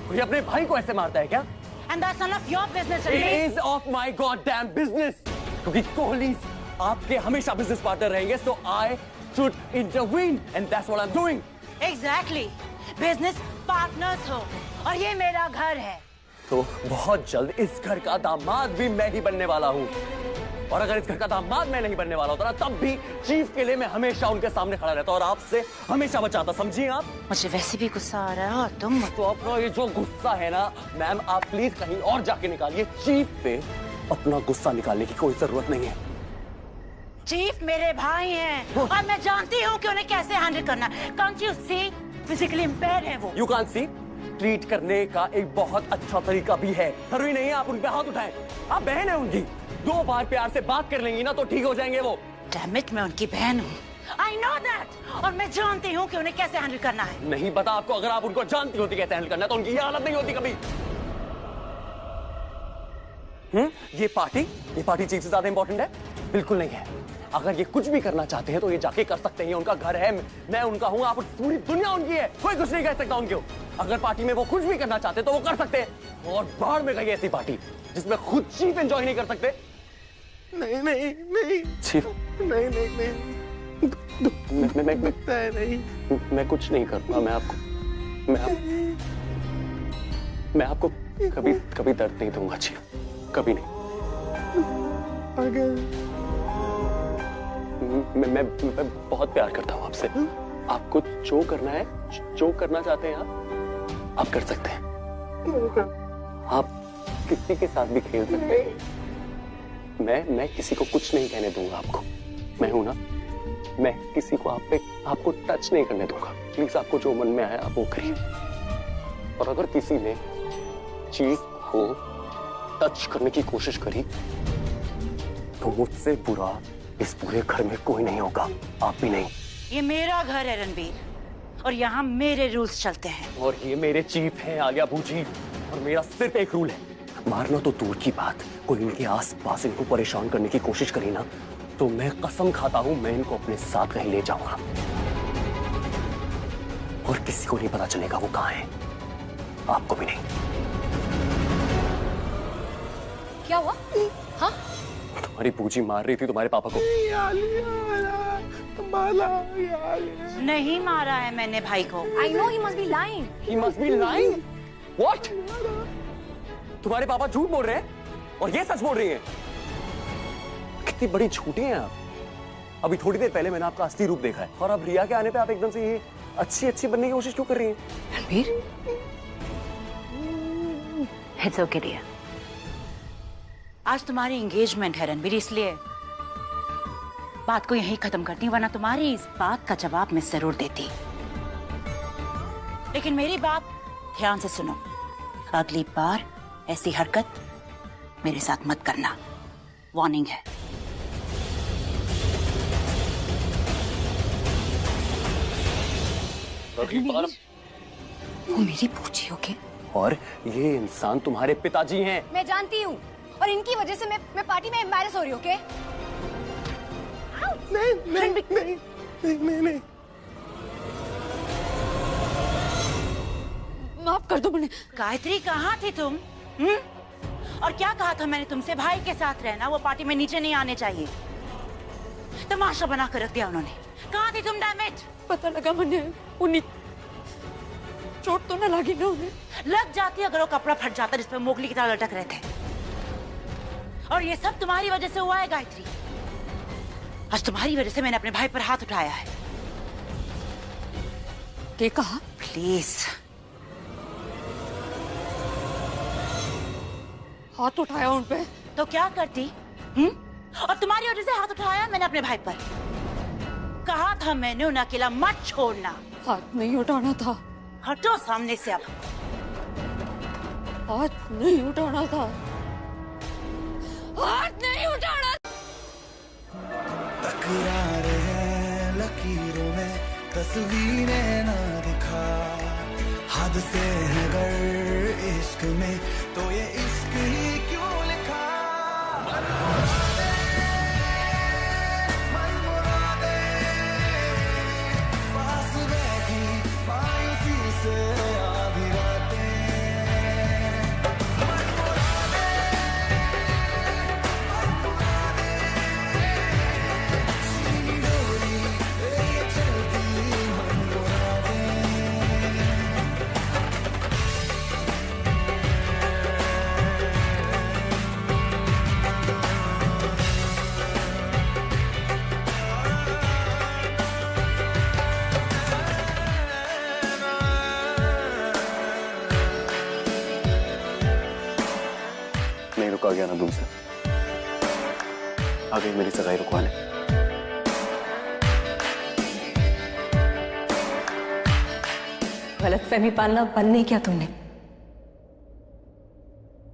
N: कोई अपने भाई को ऐसे मारता है क्या?
C: And that's none of your business,
N: It
C: Ranbir.
N: is of my goddamn business. क्योंकि कोहली आपके हमेशा बिजनेस पार्टनर रहेंगे, so I should intervene, and that's what I'm doing.
C: Exactly. Business partners हो, और ये मेरा घर है।
N: तो बहुत जल्द इस घर का दामाद भी मैं ही बनने वाला हूँ। और अगर इस घर का दामाद मैं नहीं बनने वाला होता ना, तब भी चीफ के लिए मैं हमेशा उनके सामने खड़ा रहता और आपसे हमेशा बचाता, समझिए आप?
C: मुझे वैसे भी गुस्सा आ रहा है और तुम
N: तो अपना ये जो गुस्सा है ना मैम, आप प्लीज कहीं और जाके निकालिए। चीफ पे अपना गुस्सा निकालने की कोई जरूरत नहीं है।
C: चीफ मेरे भाई हैं और मैं जानती हूँ कि उन्हें कैसे हैंडल करना है। Can't you see? Physically impaired है वो।
N: You can't see? ट्रीट करने का एक बहुत अच्छा तरीका भी है। जरूरी नहीं है आप उन पे हाथ उठाएं। आप बहन है उनकी, 2 बार प्यार से बात कर लेंगी ना तो ठीक हो जाएंगे वो।
C: Damn it, मैं उनकी बहन हूँ। I know that, और मैं जानती हूँ कि उन्हें कैसे हैंडल करना है।
N: नहीं पता आपको? अगर आप उनको जानती होती कैसे हैंडल करना है तो उनकी ये हालत नहीं होती कभी। ये पार्टी चीफ से ज्यादा इंपॉर्टेंट है? बिल्कुल नहीं है। अगर ये कुछ भी करना चाहते हैं तो ये जाके कर सकते हैं। उनका घर है, मैं उनका हूँ, आप पूरी दुनिया उनकी है, कोई कुछ नहीं कह सकता उनको। अगर पार्टी में वो कुछ भी करना चाहते तो वो कर सकते हैं। और बाहर में गई ऐसी पार्टी जिसमें खुद चीफ एंजॉय नहीं कर सकते।
L: नहीं नहीं नहीं
N: चीफ,
L: नहीं नहीं नहीं
N: मैं कुछ नहीं करूँगा। मैं आपको कभी दर्द नहीं दूंगा चीफ, कभी नहीं। मैं बहुत प्यार करता हूँ आपसे। आपको जो करना है, जो करना चाहते हैं आप कर सकते हैं। आप किसी के साथ भी खेल सकते हैं। मैं किसी को कुछ नहीं कहने दूंगा आपको। मैं हूं ना, मैं किसी को आपको टच नहीं करने दूंगा। प्लीज आपको जो मन में आया आप वो करिए। और अगर किसी ने चीज को टच करने की कोशिश करी तो मुझसे बुरा इस पूरे घर में कोई नहीं होगा, आप भी नहीं।
C: ये मेरा घर है रणबीर, और यहाँ मेरे रूल्स चलते हैं।
N: और ये मेरे चीफ हैं आलिया भूजी, और मेरा सिर्फ एक रूल है, मारना तो दूर की बात, कोई इनके आसपास इनको परेशान करने की कोशिश करी ना तो मैं कसम खाता हूं मैं इनको अपने साथ कहीं ले जाऊंगा और किसी को नहीं पता चलेगा वो कहां है, आपको भी नहीं।
J: क्या हुआ? हाँ?
N: तुम्हारी पूजी मार रही थी तुम्हारे पापा को।
C: नहीं मारा है मैंने भाई को।
J: I know he must be lying.
N: He must be lying? What? तुम्हारे पापा झूठ बोल रहे हैं और ये सच बोल रही हैं? कितनी बड़ी झूठी हैं आप। अभी थोड़ी देर पहले मैंने आपका असली रूप देखा है और अब रिया के आने पे आप एकदम से ये अच्छी बनने की कोशिश क्यों कर रही हैं?
C: Ranbir, It's okay dear. आज तुम्हारी एंगेजमेंट है रणबीर, इसलिए बात को यहीं खत्म करती, वरना तुम्हारी इस बात का जवाब मैं जरूर देती। लेकिन मेरी बात ध्यान से सुनो, अगली बार ऐसी हरकत मेरे साथ मत करना, वार्निंग है।
J: वो मेरी पूछी होगी।
N: और ये इंसान तुम्हारे पिताजी हैं।
J: मैं जानती हूँ, और इनकी वजह से मैं पार्टी में एम्बैरेस हो रही हूँ, ओके?
L: नहीं।
J: माफ कर दो मुझे।
C: गायत्री, कहाँ थी तुम? और क्या कहा था मैंने तुमसे? भाई के साथ रहना, वो पार्टी में नीचे नहीं आने चाहिए। तमाशा बना कर रख दिया उन्होंने। कहाँ थी तुम? Damn it.
E: पता लगा मैंने, उन्हें चोट तो ना लगी ना उन्हें?
C: लग जाती अगर वो कपड़ा फट जाता जिसपे मोगली की तरह लटक रहे थे। और ये सब तुम्हारी वजह से हुआ है गायत्री। आज तुम्हारी वजह से मैंने अपने भाई पर हाथ उठाया है।
E: क्या कहा?
C: प्लीज
E: हाथ उठाया उन पे
C: तो क्या करती? और तुम्हारी वजह से हाथ उठाया मैंने अपने भाई पर। कहा था मैंने उन्हें अकेला मत छोड़ना।
E: हाथ नहीं उठाना था।
C: हटो सामने से अब।
E: हाथ नहीं उठाना था। हाथ नहीं उठाना।
K: तकरार है लकीरों में, तस्वीरें ना दिखा, हद से है अगर इश्क में तो ये इश्क ही क्यों लिखा। मन मुरादे पास बैठी मायूसी से आधी रातें, मन मुरादे सीनी डोरी ये चलती, मन मुरादे।
G: नहीं रुका गया ना तुमसे, आ गई मेरी सगाई रुकवाने।
F: गलतफहमी पालना बंद नहीं किया तुमने,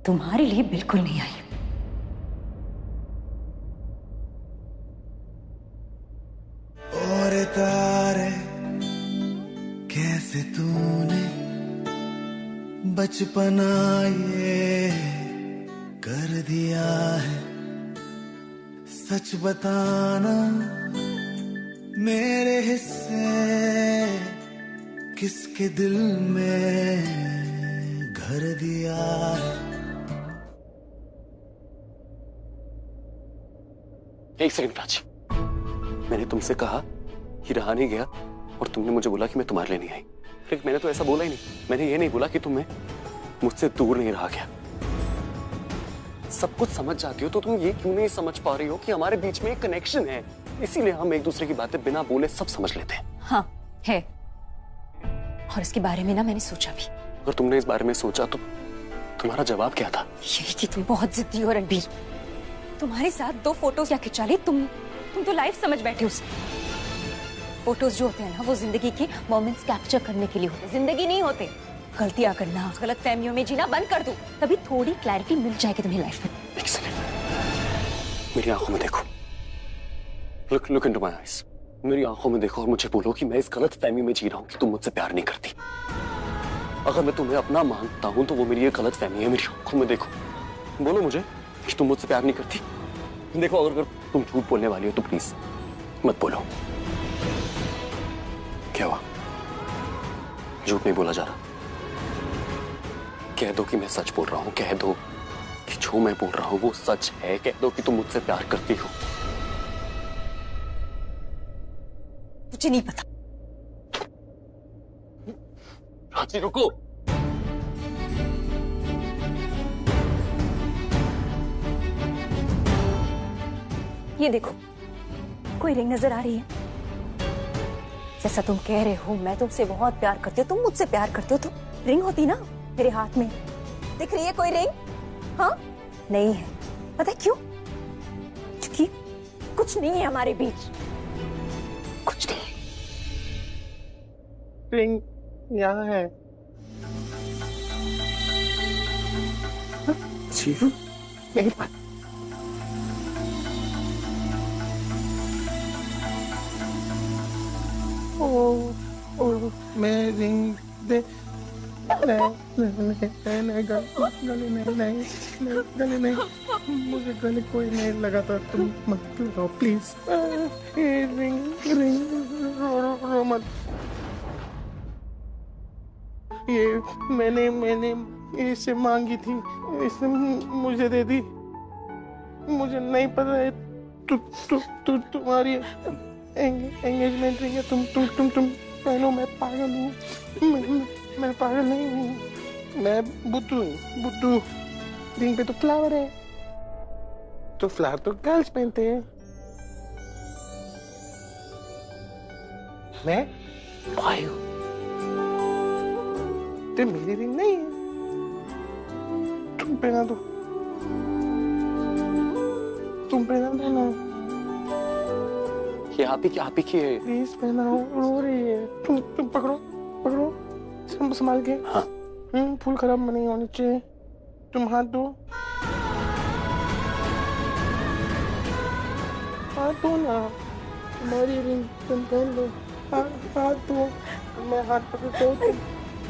F: तुम्हारे लिए बिल्कुल नहीं आई।
K: और तारे कैसे तूने बचपना ये कर दिया है, सच बताना मेरे हिस्से किसके दिल में घर दिया है।
N: एक सेकंड प्राची, मैंने तुमसे कहा कि रहा नहीं गया और तुमने मुझे बोला कि मैं तुम्हारे लिए नहीं आई। लेकिन मैंने तो ऐसा बोला ही नहीं। मैंने ये नहीं बोला कि तुम्हें मुझसे दूर नहीं रहा गया। सब कुछ समझ जाती हो तो तुम ये क्यों नहीं समझ पा रही हो कि हमारे बीच में एक कनेक्शन है, इसीलिए हम एक दूसरे की बातें बिना बोले सब समझ लेते हैं।
F: हाँ है, और इसके बारे में ना मैंने सोचा भी।
N: अगर तुमने इस बारे में सोचा तो तुम्हारा जवाब क्या था?
F: यही कि तुम बहुत जिद्दी हो रणबीर। तुम्हारे साथ 2 फोटोज क्या खिंचा ली, तुम तो लाइफ समझ बैठे उसे। फोटोज जो होते हैं ना वो जिंदगी के मोमेंट्स कैप्चर करने के लिए होते हैं, जिंदगी नहीं होते। गलतियां करना, गलत फहमियों में जीना बंद कर दो, तभी थोड़ी क्लैरिटी मिल जाएगी तुम्हें लाइफ में।
N: एक सेकंड, मेरी आंखों में देखो, लुक इनटू माय आईज। मेरी आंखों में देखो और मुझे बोलो कि मैं इस गलत फहमी में जी रहा हूँ कि तुम मुझसे प्यार नहीं करती। अगर मैं तुम्हें अपना मानता हूँ तो वो मेरी ये गलत फहमी है। मेरी आंखों में देखो, बोलो मुझे कि तुम मुझसे प्यार नहीं करती। देखो, अगर तुम झूठ बोलने वाली हो तो प्लीज मत बोलो। क्या हुआ? झूठ नहीं बोला जा रहा। कह दो कि मैं सच बोल रहा हूं। कह दो कि जो मैं बोल रहा हूं वो सच है। कह दो कि तुम मुझसे प्यार करती हो।
F: मुझे नहीं पता।
N: प्राची रुको।
F: ये देखो, कोई रिंग नजर आ रही है? जैसा तुम कह रहे हो मैं तुमसे बहुत प्यार करती हूँ, तुम मुझसे प्यार करते हो, तो रिंग होती ना मेरे हाथ में। दिख रही है कोई रिंग? हाँ, नहीं है। पता है क्यों? क्योंकि कुछ नहीं है हमारे बीच, कुछ नहीं।
L: रिंग यहाँ है।
G: चीफ,
L: मेरे पास मैं रिंग दे नहीं, गले नहीं, मुझे गले कोई नहीं लगाता, तुम मत लगाओ प्लीज। रिंग रो मत। ये मैंने इससे मांगी थी, इसने मुझे दे दी। मुझे नहीं पता है तुम्हारी एंगेजमेंट रिंग है। तुम पहनो। मैं पागल हूँ, मैं पागल नहीं हूँ, मैं बुद्धू। रिंग पे तो फ्लावर है, तो फ्लावर तो गर्ल्स पहनते हैं। मैं बॉय हूँ, तो मेरी रिंग नहीं है। तुम पहना दो, तुम पहना दो ना।
N: ये आप ही की है।
L: प्लीज पहनाओ, रो रही है। तुम पकड़ो संभाल के।
N: हाँ।
L: फूल खराब नहीं होने चाहिए। तुम हाथ दो ना। तुम्हारी रिंग तुम पहन लो। हाथ धो, मैं हाथ पकड़ता हूँ,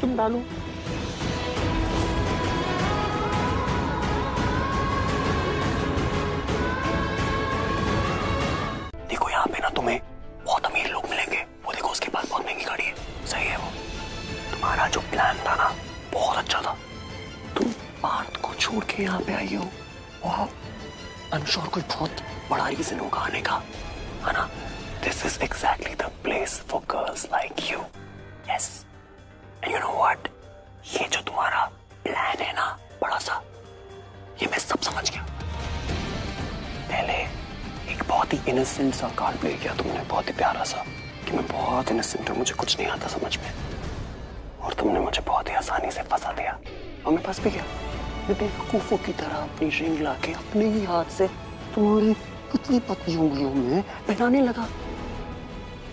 L: तुम डालो।
G: देखो यहाँ पे ना तुम्हें बहुत अमीर लोग मिलेंगे, वो देखो उसके पास बहुत महंगी गाड़ी है, सही है वो। तुम्हारा जो प्लान था ना बहुत अच्छा था, तुम पार्थ को छोड़ के यहाँ पे आई हो, वाह, आई एम श्योर कोई बहुत बड़ा रीजन होगा आने का, है ना? This is exactly the place for girls like you. Yes. And you know what? ये जो तुम्हारा प्लान है ना बड़ा सा, ये मैं सब समझ गया। पहले एक बहुत ही इनोसेंट सा कार्ड प्ले किया तुमने, बहुत ही प्यारा सा, कि मैं बहुत इनोसेंट हूँ, मुझे कुछ नहीं आता समझ में, और तुमने मुझे बहुत ही आसानी से फंसा दिया और मैं फंस भी गया। मैं बेवकूफों की तरह अपनी रिंग लाके अपने ही हाथ से तुम्हारी पतली पतली उंगलियों में पहनाने लगा,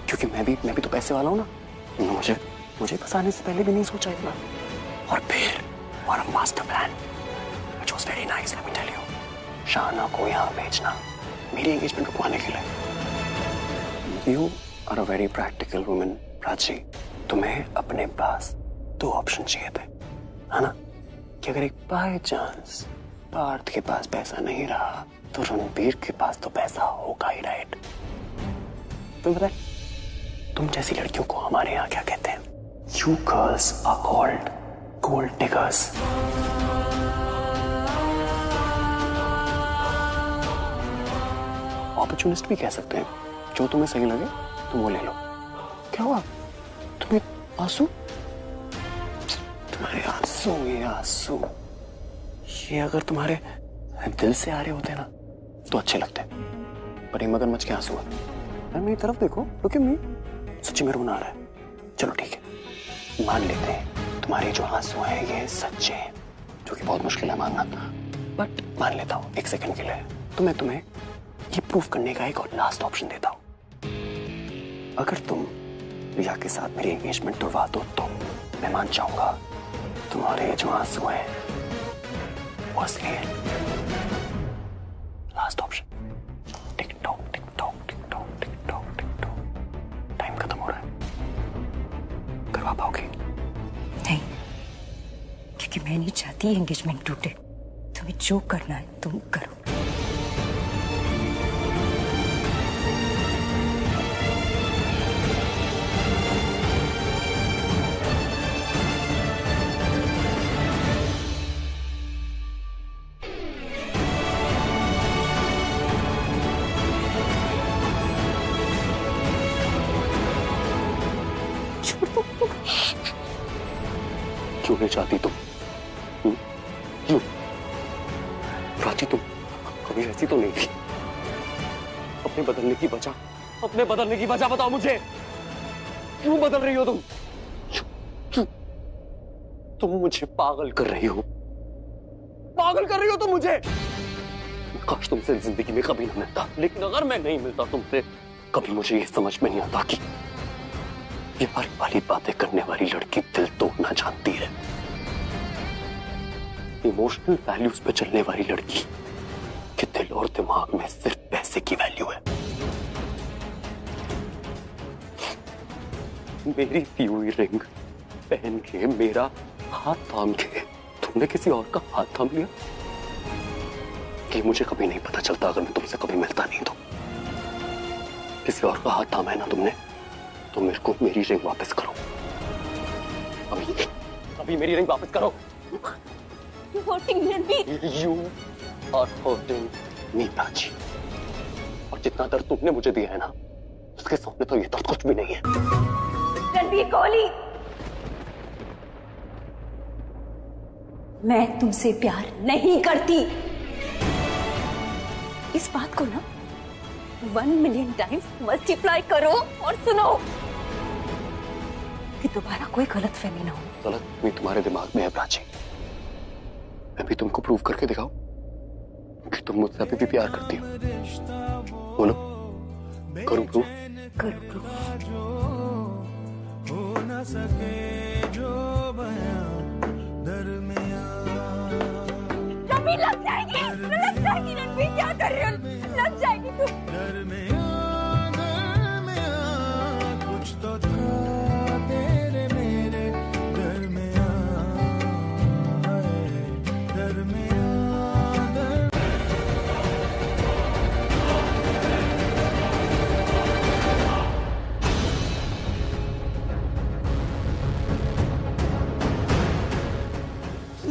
G: क्योंकि मैं भी तो पैसे वाला हूँ ना। मुझे फंसाने से पहले भी नहीं सोचा इतना। और फिर हमारा master plan, which was very nice, let me tell you, शाना को यहाँ भेजना मेरी एंगेजमेंट रुकवाने के लिए। You are a very practical woman, Prachi. तुम्हें अपने पास 2 ऑप्शन चाहिए थे, है ना? कि अगर एक बाय चांस पार्थ के पास पैसा नहीं रहा तो रणबीर के पास तो पैसा होगा ही, राइट? तुम्हें पता है तुम जैसी लड़कियों को हमारे यहाँ क्या कहते हैं? You girls are called gold diggers. Opportunist भी कह सकते हैं, जो तुम्हें सही लगे तुम वो ले लो। क्या हुआ? तुम्हें आंसू? तुम्हारे आंसू, ये आंसू, ये अगर तुम्हारे दिल से आ रहे होते ना तो अच्छे लगते, पर ये मगरमच्छ के आंसू है। मेरी तरफ देखो, look at me, सच्ची में रोना आ रहा है। चलो ठीक है, मान लेते हैं तुम्हारे जो आंसू हैं ये सच्चे हैं, जो कि बहुत मुश्किल है मानना, बट मान लेता हूँ 1 सेकंड के लिए। तो मैं तुम्हें ये प्रूफ करने का एक और लास्ट ऑप्शन देता हूँ। अगर तुम रिया के साथ मेरी एंगेजमेंट तोड़वा दो तो मैं मान जाऊंगा तुम्हारे जो आंसू हैं वो असली है। Last option, tick tock tick tock tick tock tick tock tick tock, time खत्म हो रहा है, करवा पाओगे?
A: नहीं, क्योंकि मैं नहीं चाहती एंगेजमेंट टूटे। तुम्हें जो करना है तुम करो।
G: क्यों नहीं चाहती तुम? क्यों? प्राची तुम कभी ऐसी तो नहीं थी। अपने बदलने की वजह बताओ मुझे, क्यों बदल रही हो तुम? तुम मुझे पागल कर रही हो, तुम मुझे। काश तुमसे जिंदगी में कभी ना मिलता, लेकिन अगर मैं नहीं मिलता तुमसे कभी मुझे ये समझ में नहीं आता कि प्यार वाली बातें करने वाली लड़की दिल तोड़ना जानती है, इमोशनल वैल्यूज पे चलने वाली लड़की के दिल और दिमाग में सिर्फ पैसे की वैल्यू है। मेरी दी हुई रिंग पहन के, मेरा हाथ थाम के तुमने किसी और का हाथ थाम लिया। कि मुझे कभी नहीं पता चलता अगर मैं तुमसे कभी मिलता नहीं तो। किसी और का हाथ थामा है ना तुमने, तो मेरे को मेरी रिंग वापस करो। अभी मेरी रिंग वापस करो।
E: You're hurting me.
G: You are hurting me, Prachi. और जितना दर्द तुमने मुझे दिया है ना, उसके सामने तो ये दर्द कुछ भी नहीं है।
E: रणबीर कोहली, मैं तुमसे प्यार नहीं करती। इस बात को ना 1 मिलियन टाइम्स मल्टीप्लाई करो और सुनो कि दोबारा कोई गलतफहमी ना हो।
G: गलतफहमी तुम्हारे दिमाग में है प्राची। मैं भी तुमको प्रूव करके दिखाऊं कि तुम मुझसे अभी भी प्यार करती हो। बोलो, करूं प्रूफ?
E: करो प्रूफ।
K: हो न सके जो बयां दरमियां।
E: रणबीर लग जाएगी रणबीर, क्या कर रहे हो? लग जाएगी तुम।
K: दरमियां कुछ तो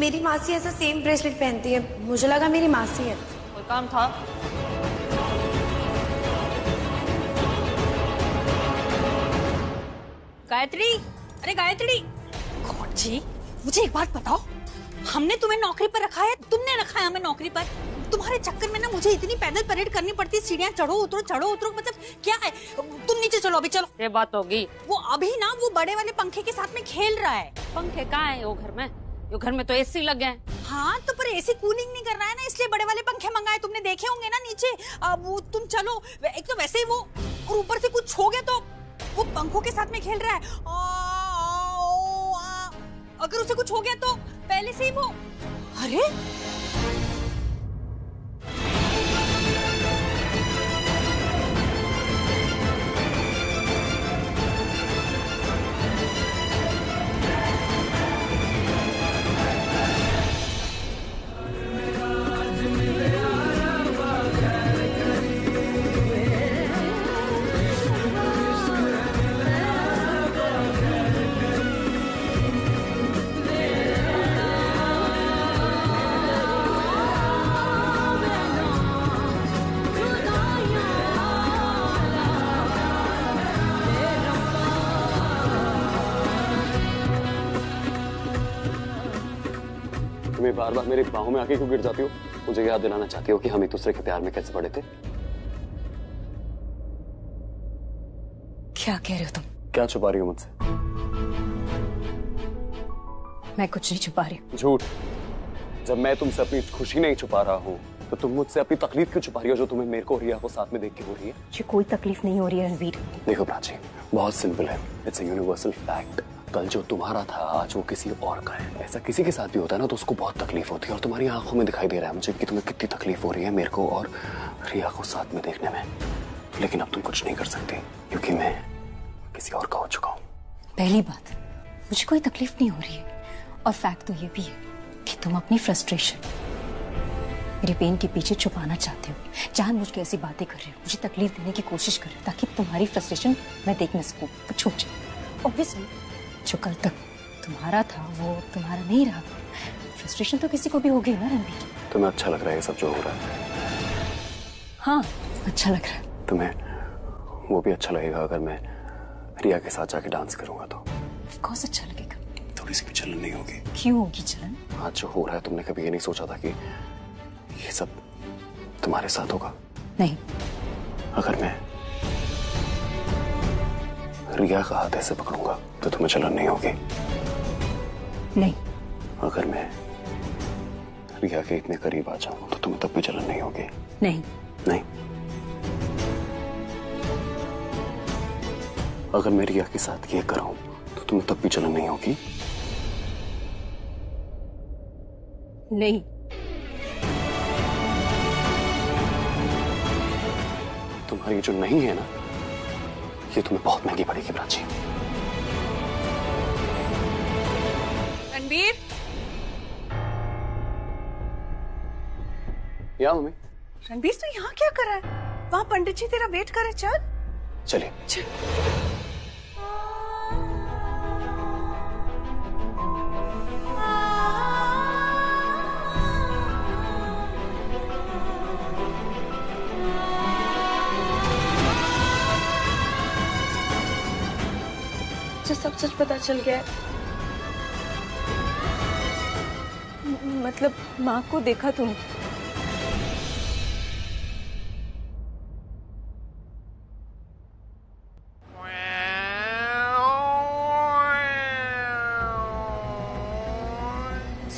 J: मेरी मासी ऐसा सेम ब्रेसलेट पहनती है, मुझे लगा मेरी मासी है।
F: कोई काम था? गायत्री, अरे गायत्री। गॉड जी, मुझे एक बात बताओ, हमने तुम्हें नौकरी पर रखा है, तुमने रखा है हमें नौकरी पर? तुम्हारे चक्कर में ना मुझे इतनी पैदल परेड करनी पड़ती है, सीढ़ियाँ चढ़ो उतरो, मतलब क्या है? तुम नीचे चलो अभी, चलो। ये बात होगी।
B: वो अभी ना वो बड़े वाले पंखे के साथ में खेल रहा है।
F: पंखे कहाँ है वो घर में? वो घर में तो एसी लगे हैं।
B: हाँ तो पर एसी कूलिंग नहीं कर रहा है ना, इसलिए बड़े वाले पंखे मंगाए। तुमने देखे होंगे ना नीचे। वो तुम चलो, एक तो वैसे ही वो, और ऊपर से कुछ हो गया तो वो पंखों के साथ में खेल रहा है। अगर उसे कुछ हो गया तो पहले से ही वो, अरे
N: तुम्हें बार बार मेरे बाहों में आके क्यों गिर जाती हो? मुझे याद दिलाना चाहती हो कि हम एक दूसरे के प्यार में कैसे पड़े थे?
F: क्या कह रहे हो तुम?
N: क्या छुपा रही हो मुझसे?
F: मैं कुछ नहीं छुपा रही हूँ।
N: झूठ। जब मैं तुमसे अपनी खुशी नहीं छुपा रहा हूँ तो तुम मुझसे अपनी तकलीफ क्यों छुपा रही हो, जो तुम्हें मेरे को और रिया को साथ में देख के हो रही है?
F: मुझे कोई तकलीफ नहीं हो रही है रणवीर।
N: देखो प्राची, बहुत सिंपल है, इट्स अ यूनिवर्सल फैक्ट। कल जो तुम्हारा था आज वो किसी और का है। ऐसा किसी के साथ भी होता है ना तो उसको बहुत तकलीफ होती है, और तुम्हारी आंखों में दिखाई दे रहा है मुझे कि तुम्हें कितनी तकलीफ हो रही है मेरे को और रिया को साथ में देखने में। लेकिन अब तुम कुछ नहीं कर सकती क्योंकि मैं किसी और का हो चुका हूँ।
F: पहली बात, मुझे कोई तकलीफ नहीं हो रही है, और फैक्ट तो ये भी है कि तुम अपनी फ्रस्ट्रेशन मेरे पेन के पीछे छुपाना चाहते हो। जानबूझ के ऐसी बातें कर रहे हो, मुझे तकलीफ देने की कोशिश कर रहे हो ताकि तुम्हारी फ्रस्ट्रेशन मैं देख न सकूं, वो छूट जाए। ऑब्वियसली जो कल तक तुम्हारा था वो तुम्हारा नहीं रहा। फ्रस्ट्रेशन तो किसी को भी होगी ना रणवीर।
N: तुम्हें अच्छा लग रहा है ये सब जो हो रहा है?
F: हाँ अच्छा लग रहा है।
N: तुम्हें वो भी अच्छा लगेगा अगर मैं रिया के साथ जाके डांस करूंगा तो?
F: ऑफ कोर्स अच्छा लगेगा।
N: थोड़ी सी भी जलन नहीं होगी?
F: क्यों होगी जलन?
N: आज जो हो रहा है तुमने कभी ये नहीं सोचा था कि ये सब तुम्हारे साथ होगा?
F: नहीं।
N: अगर मैं रिया का हाथ ऐसे पकड़ूंगा तो तुम्हें जलन नहीं होगी?
F: नहीं।
N: अगर मैं रिया के इतने करीब आ जाऊं तो तुम्हें तब भी जलन नहीं होगी?
F: नहीं।
N: नहीं। अगर मैं रिया के साथ ये कराऊं तो तुम्हें तब भी जलन नहीं होगी?
F: नहीं।
N: तुम्हारी जो नहीं है ना, ये तुम्हें बहुत महंगी पड़ेगी प्राची।
B: रणवीर,
N: या मम्मी?
B: रणवीर तू यहाँ क्या कर रहा है? वहाँ पंडित जी तेरा वेट कर रहे। चल
N: चलिए।
E: मुझे सब सच पता चल गया है। मतलब माँ को देखा तुम?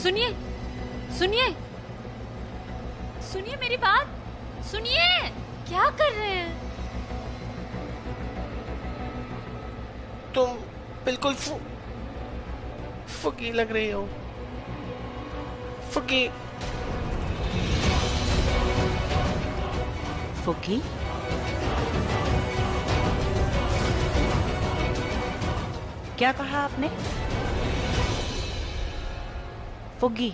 F: सुनिए सुनिए सुनिए मेरी बात सुनिए। क्या कर रहे हैं?
L: तुम बिल्कुल फुगी लग रही हो। फुगी।
C: फुगी? क्या कहा आपने? फुगी?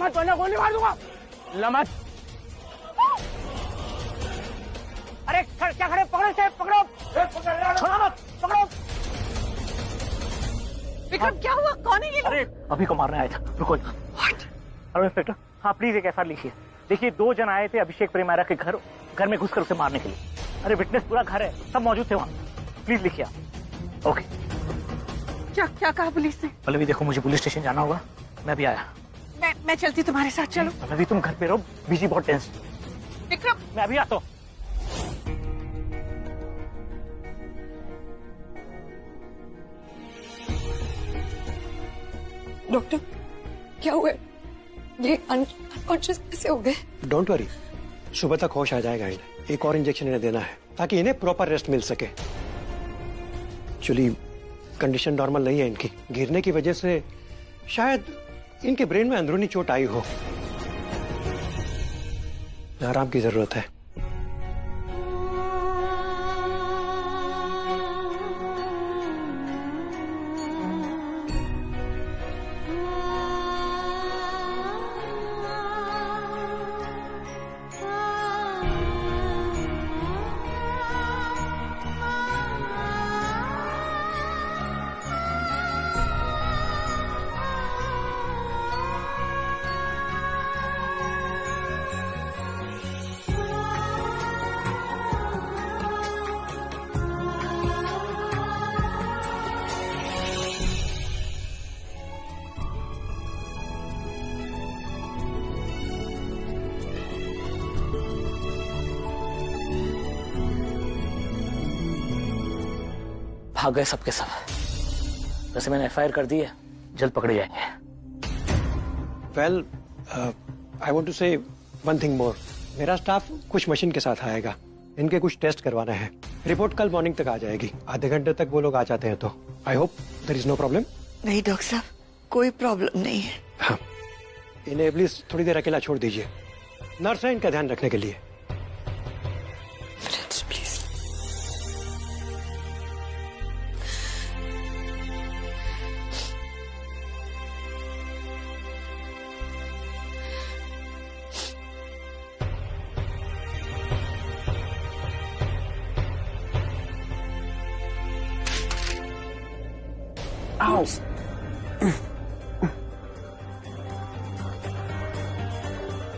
L: मत वरना गोली मार दूंगा। लमत। अरे क्या खड़े, पकड़ो से, पकड़ो, छोड़ो मत, पकड़ो।
B: विक्रम क्या हुआ, कौन है ये?
O: अरे अभी को मारने आया था, रुको। हेलो इंस्पेक्टर, हाँ प्लीज एक एफआईआर लिखिए। देखिए 2 जन आए थे अभिषेक प्रेमारा के घर में घुसकर उसे मारने के लिए। अरे विटनेस पूरा घर है, सब मौजूद थे वहाँ। प्लीज लिखिए आप। ओके।
B: क्या कहा पुलिस ने?
O: पल्लवी देखो मुझे पुलिस स्टेशन जाना होगा, मैं भी आया।
B: मैं चलती तुम्हारे साथ, चलो।
O: पल्लवी तुम घर पे रहो, बीजी बहुत टेंस।
B: विक्रम
O: मैं अभी आता हूँ।
I: डॉक्टर क्या हुआ? ये अनकॉन्शियस कैसे हो गए?
P: डोंट वरी, सुबह तक होश आ जाएगा इन्हें। एक और इंजेक्शन इन्हें देना है ताकि इन्हें प्रॉपर रेस्ट मिल सके। एक्चुअली कंडीशन नॉर्मल नहीं है इनकी, गिरने की वजह से शायद इनके ब्रेन में अंदरूनी चोट आई हो। आराम की जरूरत है।
O: भाग गए सबके सब। वैसे मैंने एफआईआर कर दी है, जल्द पकड़े जाएंगे।
P: वेल, आई वांट टू से वन थिंग मोर। मेरा स्टाफ कुछ मशीन के साथ आएगा, इनके कुछ टेस्ट करवाना है। रिपोर्ट कल मॉर्निंग तक आ जाएगी। आधे घंटे तक वो लोग आ जाते हैं तो I hope there is no problem.
Q: नहीं डॉक्टर साहब, कोई प्रॉब्लम नहीं है।
P: हाँ, इन्हें प्लीज थोड़ी देर अकेला छोड़ दीजिए। नर्स है इनका ध्यान रखने के लिए।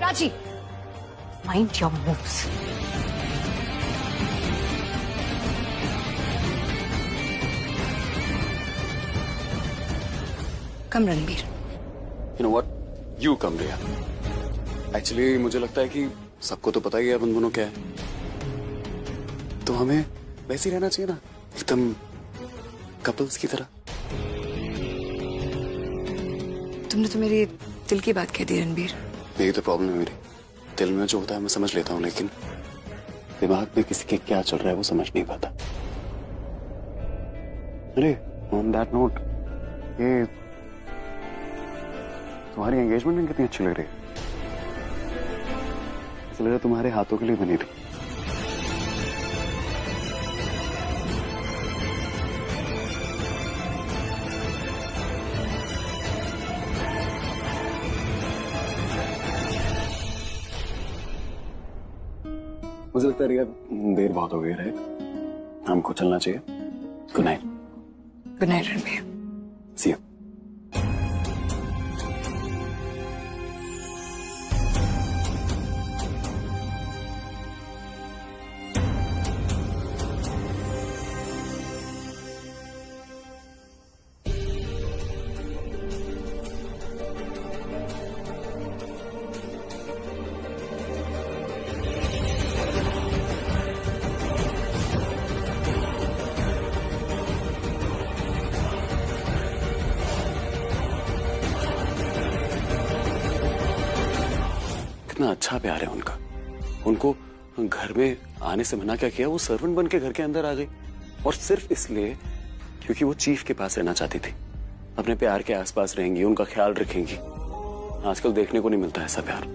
C: Raji, mind your moves.
Q: Come Ranbir.
G: You know what? You come Riya. Actually मुझे लगता है कि सबको तो पता ही है अपन दोनों क्या है, तो हमें वैसे ही रहना चाहिए ना, एकदम कपल्स की तरह।
Q: तुमने तो मेरी दिल की बात कह दी रणबीर।
G: यही तो प्रॉब्लम है मेरी, दिल में जो होता है मैं समझ लेता हूँ, लेकिन दिमाग में किसी के क्या चल रहा है वो समझ नहीं पाता। अरे ऑन दैट नोट, ये तुम्हारी एंगेजमेंट रिंग कितनी अच्छी लग रही है। ऐसा लग रहा है तुम्हारे हाथों के लिए बनी थी। मुझे लगता है रिया देर बहुत हो गई है, हमको चलना चाहिए। Good night.
Q: Good night Ranbir.
G: See you. कितना अच्छा प्यार है उनका। उनको घर में आने से मना क्या किया, वो सर्वेंट बन के घर के अंदर आ गई, और सिर्फ इसलिए क्योंकि वो चीफ के पास रहना चाहती थी। अपने प्यार के आसपास रहेंगी, उनका ख्याल रखेंगी। आजकल देखने को नहीं मिलता ऐसा प्यार।